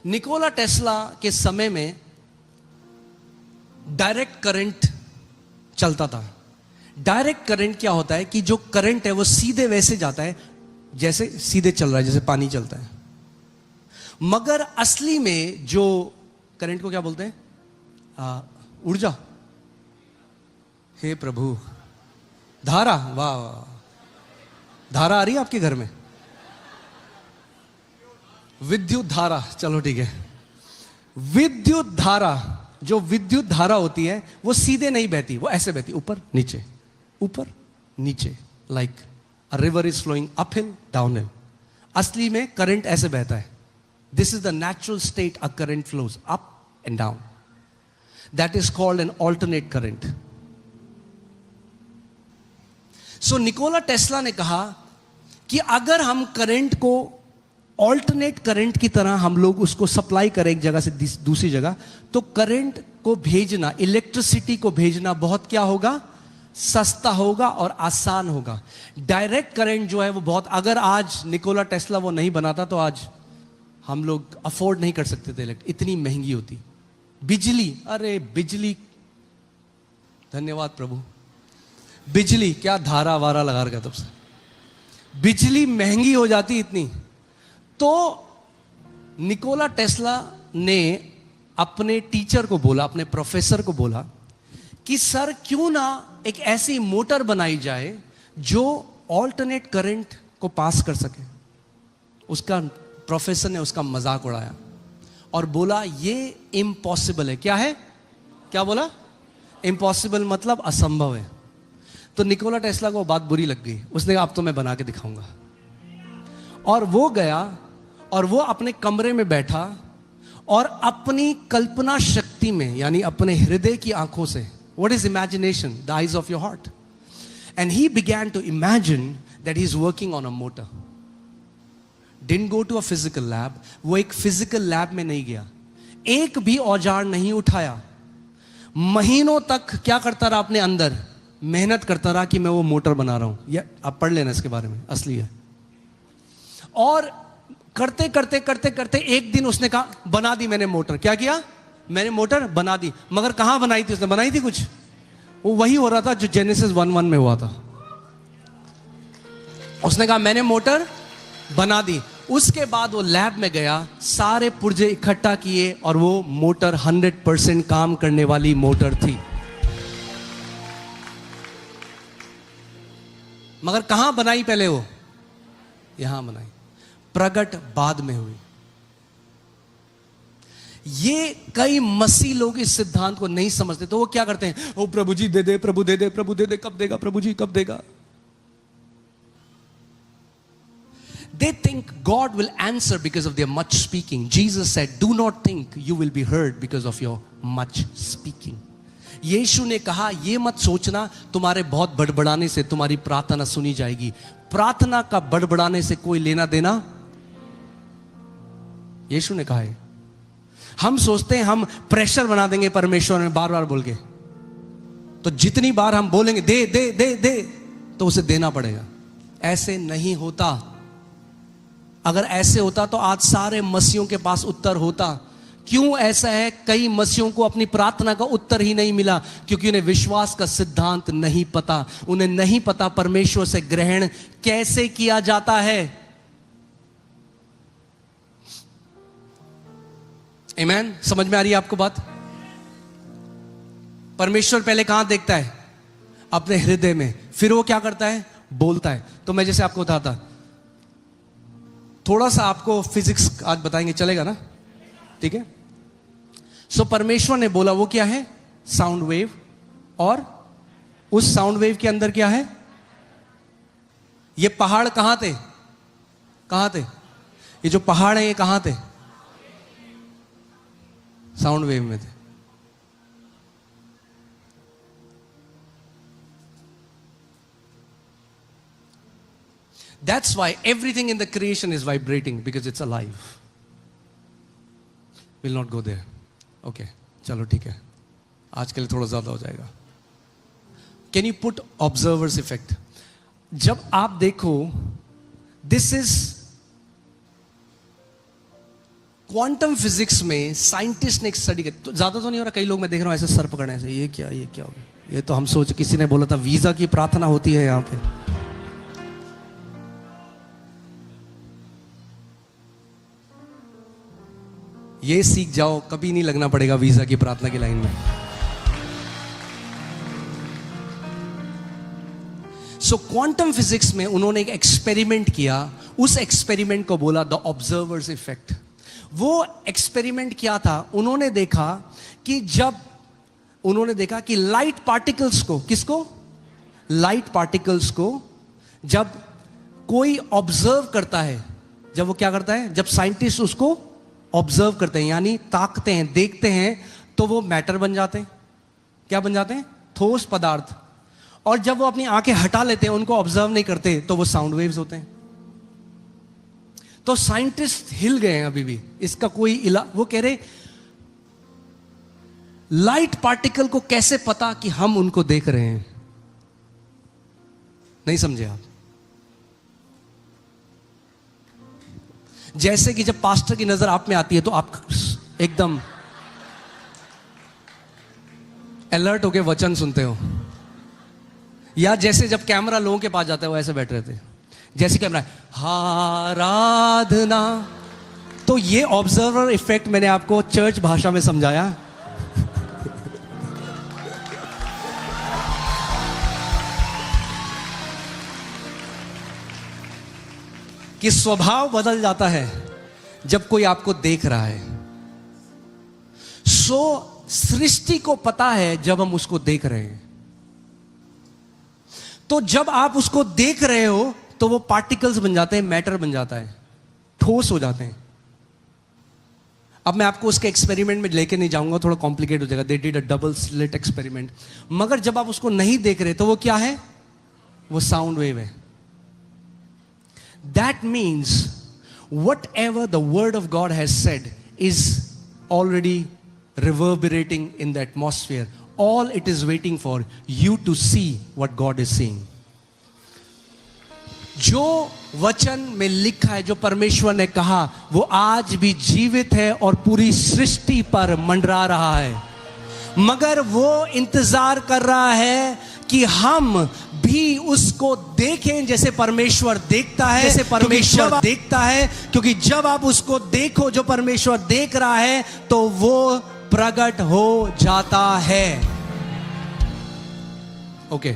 Nikola Tesla के समय में डायरेक्ट करंट चलता था. डायरेक्ट करंट क्या होता है कि जो करंट है वो सीधे वैसे जाता है जैसे सीधे चल रहा है, जैसे पानी चलता है. मगर असली में जो करंट को क्या बोलते हैं? ऊर्जा. हे प्रभु, धारा. वाह वाह, धारा आ रही है आपके घर में? विद्युत धारा. चलो ठीक है. विद्युत धारा, जो विद्युत धारा होती है वो सीधे नहीं बहती, वो ऐसे बहती, ऊपर नीचे ऊपर नीचे, like a river is flowing up hill down hill. असली में करंट ऐसे बहता है. This is the natural state a current flows up and down. That is called an alternate current. So Nikola Tesla ने कहा कि अगर हम करंट को ऑल्टरनेट करंट की तरह हम लोग उसको सप्लाई करें एक जगह से दूसरी जगह, तो करंट को भेजना, इलेक्ट्रिसिटी को भेजना बहुत क्या होगा? सस्ता होगा और आसान होगा. डायरेक्ट करंट जो है वो बहुत, अगर आज निकोला टेस्ला वो नहीं बनाता तो आज हम लोग अफोर्ड नहीं कर सकते थे. इतनी महंगी होती. बिजली, अरे बिजली, धन्यवाद प्रभु, बिजली क्या धारा वारा लगा रखा तब से. बिजली महंगी हो जाती इतनी. तो निकोला टेस्ला ने अपने टीचर को बोला, अपने प्रोफेसर को बोला कि सर क्यों ना एक ऐसी मोटर बनाई जाए जो ऑल्टरनेट करंट को पास कर सके. उसका प्रोफेसर ने उसका मजाक उड़ाया और बोला ये इम्पॉसिबल है. क्या है? क्या बोला? इम्पॉसिबल मतलब असंभव है. तो निकोला टेस्ला को बात बुरी लग गई. उसने कहा अब तो मैं बना के दिखाऊंगा. और वो गया और वो अपने कमरे में बैठा और अपनी कल्पना शक्ति में, यानी अपने हृदय की आंखों से, what is imagination? The eyes of your heart. And he began to imagine that he is working on a motor. Didn't go to a physical lab. वो एक फिजिकल लैब में नहीं गया, एक भी औजार नहीं उठाया. महीनों तक क्या करता रहा? अपने अंदर मेहनत करता रहा कि मैं वो मोटर बना रहा हूं. या आप पढ़ लेना इसके बारे में, असली है. और करते करते करते करते एक दिन उसने कहा बना दी मैंने मोटर. क्या किया? मैंने मोटर बना दी. मगर कहां बनाई थी उसने? बनाई थी कुछ, वो वही हो रहा था जो जेनेसिस 1:1 में हुआ था. उसने कहा मैंने मोटर बना दी. उसके बाद वो लैब में गया, सारे पुर्जे इकट्ठा किए और वो मोटर 100% काम करने वाली मोटर थी. मगर कहां बनाई पहले? वो यहां बनाई. प्रगट बाद में हुई. ये कई मसीह लोग इस सिद्धांत को नहीं समझते. तो वो क्या करते हैं? ओ प्रभु जी दे दे, प्रभु दे दे, प्रभु दे दे, कब देगा प्रभु जी, कब देगा. They think God will answer because of their much speaking. Jesus said, do not think you will be heard because of your much speaking. यीशु ने कहा ये मत सोचना तुम्हारे बहुत बड़बड़ाने से तुम्हारी प्रार्थना सुनी जाएगी. प्रार्थना का बड़बड़ाने से कोई लेना देना, यीशु ने कहा है. हम सोचते हैं हम प्रेशर बना देंगे परमेश्वर में बार बार बोल के, तो जितनी बार हम बोलेंगे दे दे दे दे, तो उसे देना पड़ेगा. ऐसे नहीं होता। अगर ऐसे होता तो आज सारे मसीहों के पास उत्तर होता। क्यों ऐसा है? कई मसीहों को अपनी प्रार्थना का उत्तर ही नहीं मिला, क्योंकि उन्हें विश्वास का सिद्धांत नहीं पता। उन्हें नहीं पता परमेश्वर से ग्रहण कैसे किया जाता है। आमीन? समझ में आ रही है आपको बात? परमेश्वर पहले कहां देखता है? अपने हृदय में। फिर वो क्या करता है? बोलता है। तो मैं जैसे आपको बताता, थोड़ा सा आपको फिजिक्स आज बताएंगे, चलेगा ना? ठीक है। सो परमेश्वर ने बोला, वो क्या है? Sound wave. और उस साउंड वेव के अंदर क्या है? ये पहाड़ कहां थे? कहां थे? ये जो पहाड़ है ये कहां थे? साउंड वेव में थे। That's why everything in the creation is vibrating, because it's alive. We'll not go there. Okay, चलो ठीक है, आज के लिए थोड़ा ज्यादा हो जाएगा। Can you put observer's effect? जब आप देखो, this is क्वांटम फिजिक्स में साइंटिस्ट ने एक स्टडी की। तो ज्यादा तो नहीं हो रहा, कई लोग मैं देख रहा हूं ऐसे सर पकड़ने से, ये क्या हो गया? ये तो हम सोच, किसी ने बोला था वीजा की प्रार्थना होती है यहां पे। ये सीख जाओ, कभी नहीं लगना पड़ेगा वीजा की प्रार्थना की लाइन में। सो क्वांटम फिजिक्स में उन्होंने एक एक्सपेरिमेंट किया। उस एक्सपेरिमेंट को बोला द ऑब्जर्वर्स इफेक्ट। वो एक्सपेरिमेंट क्या था? उन्होंने देखा कि लाइट पार्टिकल्स को, किसको? लाइट पार्टिकल्स को जब कोई ऑब्जर्व करता है, जब वो क्या करता है? जब साइंटिस्ट उसको ऑब्जर्व करते हैं, यानी ताकते हैं, देखते हैं, तो वो मैटर बन जाते हैं। क्या बन जाते हैं? ठोस पदार्थ। और जब वो अपनी आंखें हटा लेते हैं, उनको ऑब्जर्व नहीं करते, तो वो साउंड वेव्स होते हैं। तो साइंटिस्ट हिल गए हैं अभी भी, इसका कोई वो कह रहे लाइट पार्टिकल को कैसे पता कि हम उनको देख रहे हैं? नहीं समझे आप? जैसे कि जब पास्टर की नजर आप में आती है तो आप एकदम अलर्ट होके वचन सुनते हो, या जैसे जब कैमरा लोगों के पास जाता है वो ऐसे बैठ रहे थे, जैसे कैमरा आराधना। तो ये ऑब्जर्वर इफेक्ट मैंने आपको चर्च भाषा में समझाया। कि स्वभाव बदल जाता है जब कोई आपको देख रहा है। सो सृष्टि को पता है जब हम उसको देख रहे हैं। तो जब आप उसको देख रहे हो तो वो पार्टिकल्स बन जाते हैं, मैटर बन जाता है, ठोस हो जाते हैं। अब मैं आपको उसके एक्सपेरिमेंट में लेके नहीं जाऊंगा, थोड़ा कॉम्प्लिकेट हो जाएगा। They did a double slit experiment. मगर जब आप उसको नहीं देख रहे तो वो क्या है? वो साउंड वेव है। That means whatever the word of God has said is already reverberating in the atmosphere. All it is waiting for you to see what God is saying. जो वचन में लिखा है, जो परमेश्वर ने कहा, वो आज भी जीवित है और पूरी सृष्टि पर मंडरा रहा है। मगर वो इंतजार कर रहा है कि हम भी उसको देखें जैसे परमेश्वर देखता है, जैसे परमेश्वर देखता है। क्योंकि जब आप उसको देखो जो परमेश्वर देख रहा है, तो वो प्रकट हो जाता है। ओके,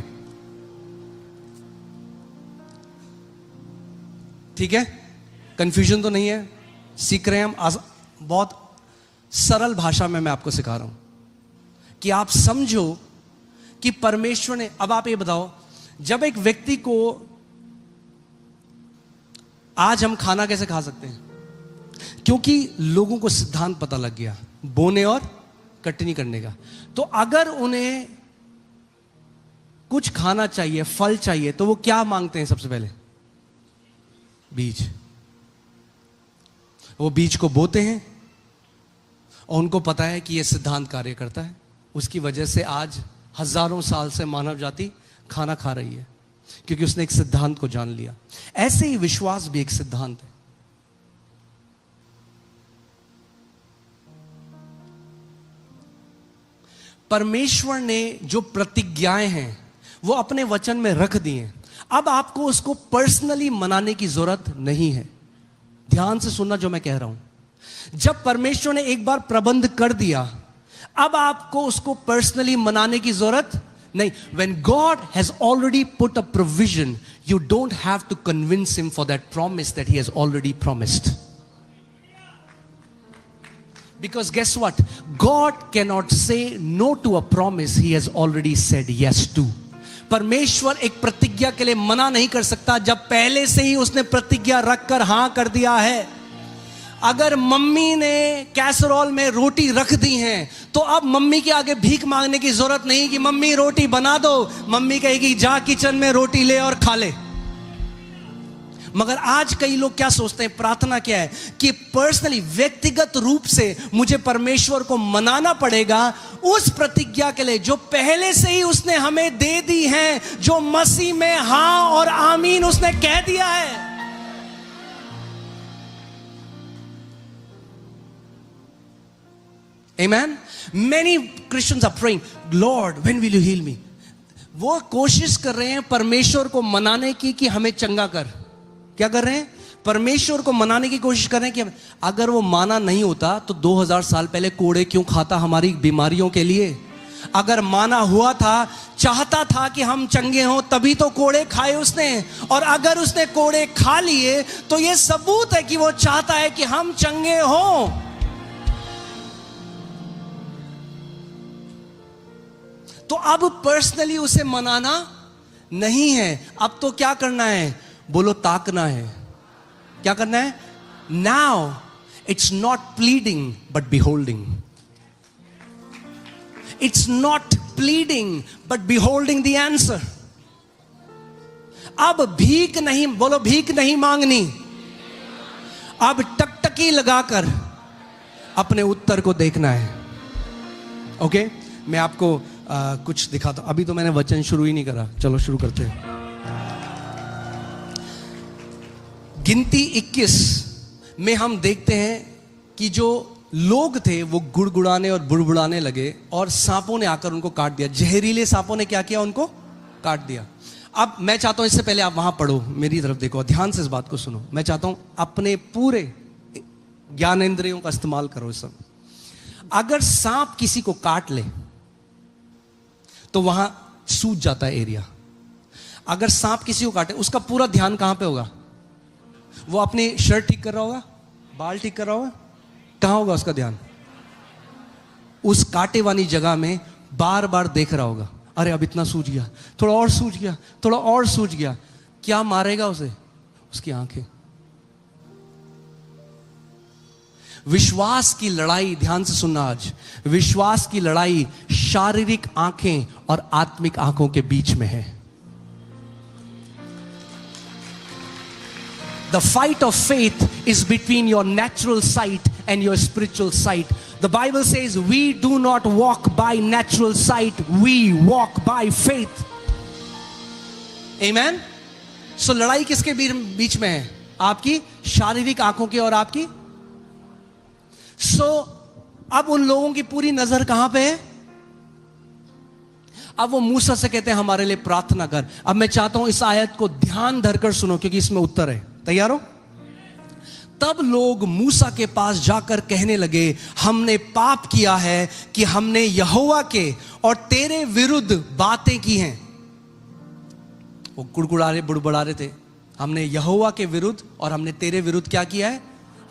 ठीक है? कंफ्यूजन तो नहीं है? सीख रहे हैं हम। बहुत सरल भाषा में मैं आपको सिखा रहा हूं कि आप समझो कि परमेश्वर ने। अब आप ये बताओ, जब एक व्यक्ति को, आज हम खाना कैसे खा सकते हैं? क्योंकि लोगों को सिद्धांत पता लग गया, बोने और कटनी करने का। तो अगर उन्हें कुछ खाना चाहिए, फल चाहिए, तो वो क्या मांगते हैं? सबसे पहले बीज। वो बीज को बोते हैं और उनको पता है कि यह सिद्धांत कार्य करता है। उसकी वजह से आज हजारों साल से मानव जाति खाना खा रही है। क्योंकि उसने एक सिद्धांत को जान लिया। ऐसे ही विश्वास भी एक सिद्धांत है। परमेश्वर ने जो प्रतिज्ञाएं हैं वो अपने वचन में रख दी हैं। अब आपको उसको पर्सनली मनाने की जरूरत नहीं है। ध्यान से सुनना जो मैं कह रहा हूं। जब परमेश्वर ने एक बार प्रबंध कर दिया, अब आपको उसको पर्सनली मनाने की जरूरत नहीं। When God has already put a provision, you don't have to convince him for that promise that he has already promised. Because guess what? God cannot say no to a promise he has already said yes to. परमेश्वर एक प्रतिज्ञा के लिए मना नहीं कर सकता जब पहले से ही उसने प्रतिज्ञा रखकर हां कर दिया है। अगर मम्मी ने कैसरोल में रोटी रख दी है तो अब मम्मी के आगे भीख मांगने की जरूरत नहीं कि मम्मी रोटी बना दो। मम्मी कहेगी जा किचन में रोटी ले और खा ले। मगर आज कई लोग क्या सोचते हैं, प्रार्थना क्या है कि पर्सनली व्यक्तिगत रूप से मुझे परमेश्वर को मनाना पड़ेगा उस प्रतिज्ञा के लिए जो पहले से ही उसने हमें दे दी है, जो मसीह में हां और आमीन उसने कह दिया है। Amen. Many Christians are praying, Lord, when will you heal me? वो कोशिश कर रहे हैं परमेश्वर को मनाने की कि हमें चंगा कर। क्या कर रहे हैं? परमेश्वर को मनाने की कोशिश कर रहे हैं कि अगर वो माना नहीं होता तो 2000 साल पहले कोड़े क्यों खाता हमारी बीमारियों के लिए? अगर माना हुआ था, चाहता था कि हम चंगे हों, तभी तो कोड़े खाए उसने। और अगर उसने कोड़े खा लिए तो ये सबूत है कि वो चाहता है कि हम चंगे हों। तो अब पर्सनली उसे मनाना नहीं है। अब तो क्या करना है? बोलो, ताकना है। क्या करना है? Now it's not pleading but beholding. It's not pleading but beholding the answer. अब भीख नहीं, बोलो भीख नहीं मांगनी। अब टकटकी लगाकर अपने उत्तर को देखना है। ओके, मैं आपको कुछ दिखाता हूं। अभी तो मैंने वचन शुरू ही नहीं करा, चलो शुरू करते हैं। गिनती 21 में हम देखते हैं कि जो लोग थे वो गुड़गुड़ाने और बुड़बुड़ाने लगे और सांपों ने आकर उनको काट दिया। जहरीले सांपों ने क्या किया? उनको काट दिया। अब मैं चाहता हूं, इससे पहले आप वहां पढ़ो, मेरी तरफ देखो, ध्यान से इस बात को सुनो। मैं चाहता हूं अपने पूरे ज्ञानेंद्रियों का इस्तेमाल करो इस सब। अगर सांप किसी को काट ले तो वहां सूज जाता है एरिया। अगर सांप किसी को काटे, उसका पूरा ध्यान कहां पे होगा? वो अपनी शर्ट ठीक कर रहा होगा, बाल ठीक कर रहा होगा, कहां होगा उसका ध्यान? उस काटे वाली जगह में बार बार देख रहा होगा, अरे अब इतना सूज गया, थोड़ा और सूज गया, थोड़ा और सूज गया। क्या मारेगा उसे? उसकी आंखें। विश्वास की लड़ाई, ध्यान से सुनना आज, विश्वास की लड़ाई शारीरिक आंखें और आत्मिक आंखों के बीच में है। The fight of faith is between your natural sight and your spiritual sight. The Bible says we do not walk by natural sight, we walk by faith. Amen? So लड़ाई किसके बीच में है? आपकी शारीरिक आंखों की और आपकी। अब उन लोगों की पूरी नजर कहां पे है? अब वो मूसा से कहते हैं हमारे लिए प्रार्थना कर। अब मैं चाहता हूं इस आयत को ध्यान धरकर सुनो क्योंकि इसमें उत्तर है। तैयार हो? तब लोग मूसा के पास जाकर कहने लगे, हमने पाप किया है कि हमने यहोवा के और तेरे विरुद्ध बातें की हैं। वो कुड़कुड़ारे बुड़बुड़ा रहे थे, हमने यहोवा के विरुद्ध और हमने तेरे विरुद्ध क्या किया है?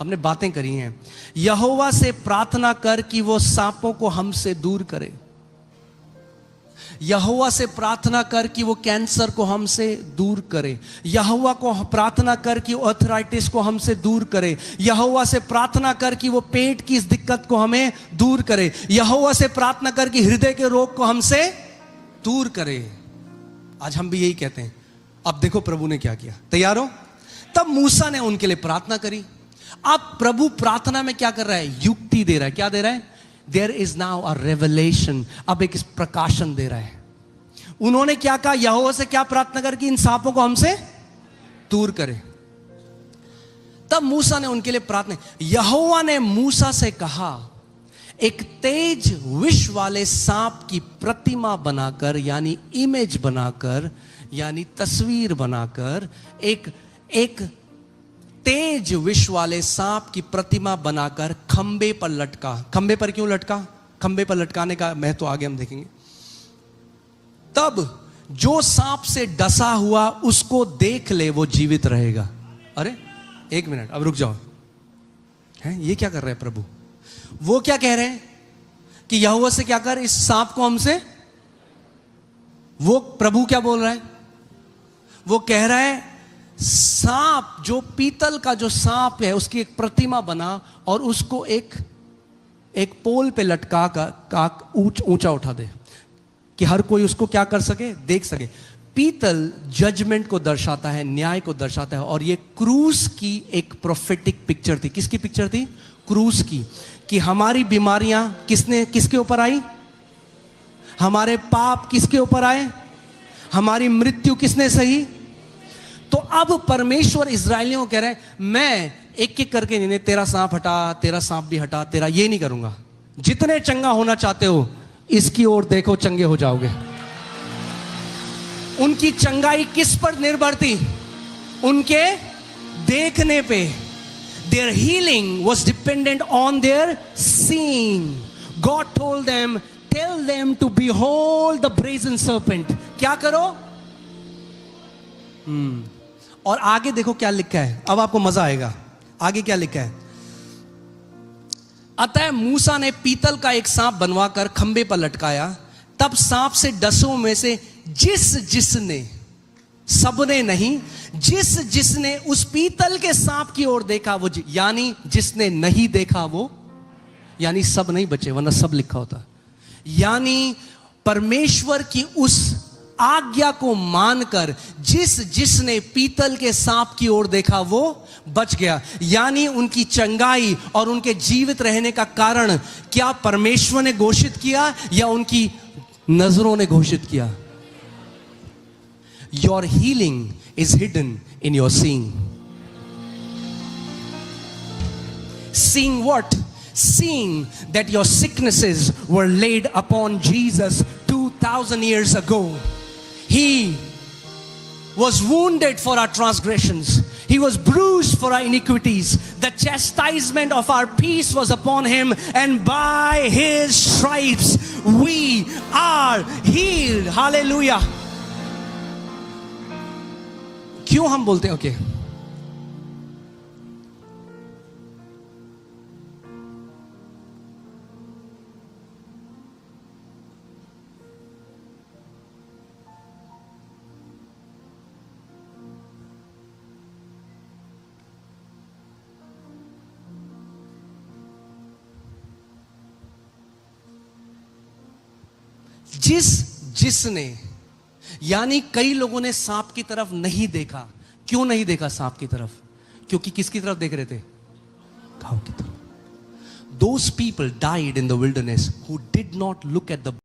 हमने बातें करी हैं। यहोवा से प्रार्थना कर कि वो सांपों को हमसे दूर करे। यहोवा से प्रार्थना कर कि वो कैंसर को हमसे दूर करे। यहोवा को प्रार्थना कर कि वो आर्थराइटिस को हमसे दूर करे। यहोवा से प्रार्थना कर कि वो पेट की इस दिक्कत को हमें दूर करे। यहोवा से प्रार्थना कर कि हृदय के रोग को हमसे दूर करे। आज हम भी यही कहते हैं। अब देखो प्रभु ने क्या किया। तैयार हो? तब मूसा ने उनके लिए प्रार्थना करी। अब प्रभु प्रार्थना में क्या कर रहा है? युक्ति दे रहा है। क्या दे रहा है? There is now a revelation. अब एक प्रकाशन दे रहा है। उन्होंने क्या कहा? यहोवा से क्या प्रार्थना कर कि इन सांपों को हमसे दूर करे। तब मूसा ने उनके लिए प्रार्थना, यहोवा ने मूसा से कहा, एक तेज विष वाले सांप की प्रतिमा बनाकर, यानी इमेज बनाकर, यानी तस्वीर बनाकर, एक तेज विष वाले सांप की प्रतिमा बनाकर खंबे पर लटका। खंबे पर क्यों लटका? खंबे पर लटकाने का महत्व आगे हम देखेंगे। तब जो सांप से डसा हुआ उसको देख ले वो जीवित रहेगा। अरे एक मिनट, अब रुक जाओ। हैं, ये क्या कर रहे हैं प्रभु? वो क्या कह रहे हैं कि यहोवा से क्या कर, इस सांप को हमसे। वो प्रभु क्या बोल रहा है? वो कह रहा है सांप, जो पीतल का जो सांप है उसकी एक प्रतिमा बना और उसको एक पोल पे लटका कर ऊंचा उठा दे कि हर कोई उसको क्या कर सके, देख सके। पीतल जजमेंट को दर्शाता है, न्याय को दर्शाता है। और ये क्रूस की एक प्रोफेटिक पिक्चर थी। किसकी पिक्चर थी? क्रूस की। कि हमारी बीमारियां किसके ऊपर आई? हमारे पाप किसके ऊपर आए? हमारी मृत्यु किसने सही? तो अब परमेश्वर इस्राएलियों को कह रहे हैं, मैं एक एक करके नहीं, तेरा सांप हटा, तेरा सांप भी हटा, तेरा ये नहीं करूंगा। जितने चंगा होना चाहते हो इसकी ओर देखो, चंगे हो जाओगे। उनकी चंगाई किस पर निर्भर थी? उनके देखने पे। Their healing was dependent on their seeing. God told them, tell them to behold the brazen serpent. क्या करो? और आगे देखो क्या लिखा है, अब आपको मजा आएगा। आगे क्या लिखा है? अतः मूसा ने पीतल का एक सांप बनवाकर खंबे पर लटकाया। तब सांप से डसों में से जिसने, सबने नहीं, जिसने उस पीतल के सांप की ओर देखा वो, यानी जिसने नहीं देखा वो, यानी सब नहीं बचे, वरना सब लिखा होता। यानी परमेश्वर की उस आज्ञा को मानकर जिसने पीतल के सांप की ओर देखा वो बच गया। यानी उनकी चंगाई और उनके जीवित रहने का कारण क्या परमेश्वर ने घोषित किया या उनकी नजरों ने घोषित किया? Your healing is hidden in your seeing. Seeing what? Seeing that your sicknesses were laid upon Jesus 2000 years ago. He was wounded for our transgressions. He was bruised for our iniquities. The chastisement of our peace was upon him, and by his stripes we are healed. Hallelujah. क्यों हम बोलते हैं? ओके, जिसने, यानी कई लोगों ने सांप की तरफ नहीं देखा। क्यों नहीं देखा सांप की तरफ? क्योंकि किसकी तरफ देख रहे थे? घाव की तरफ। Those people died in the wilderness who did not look at the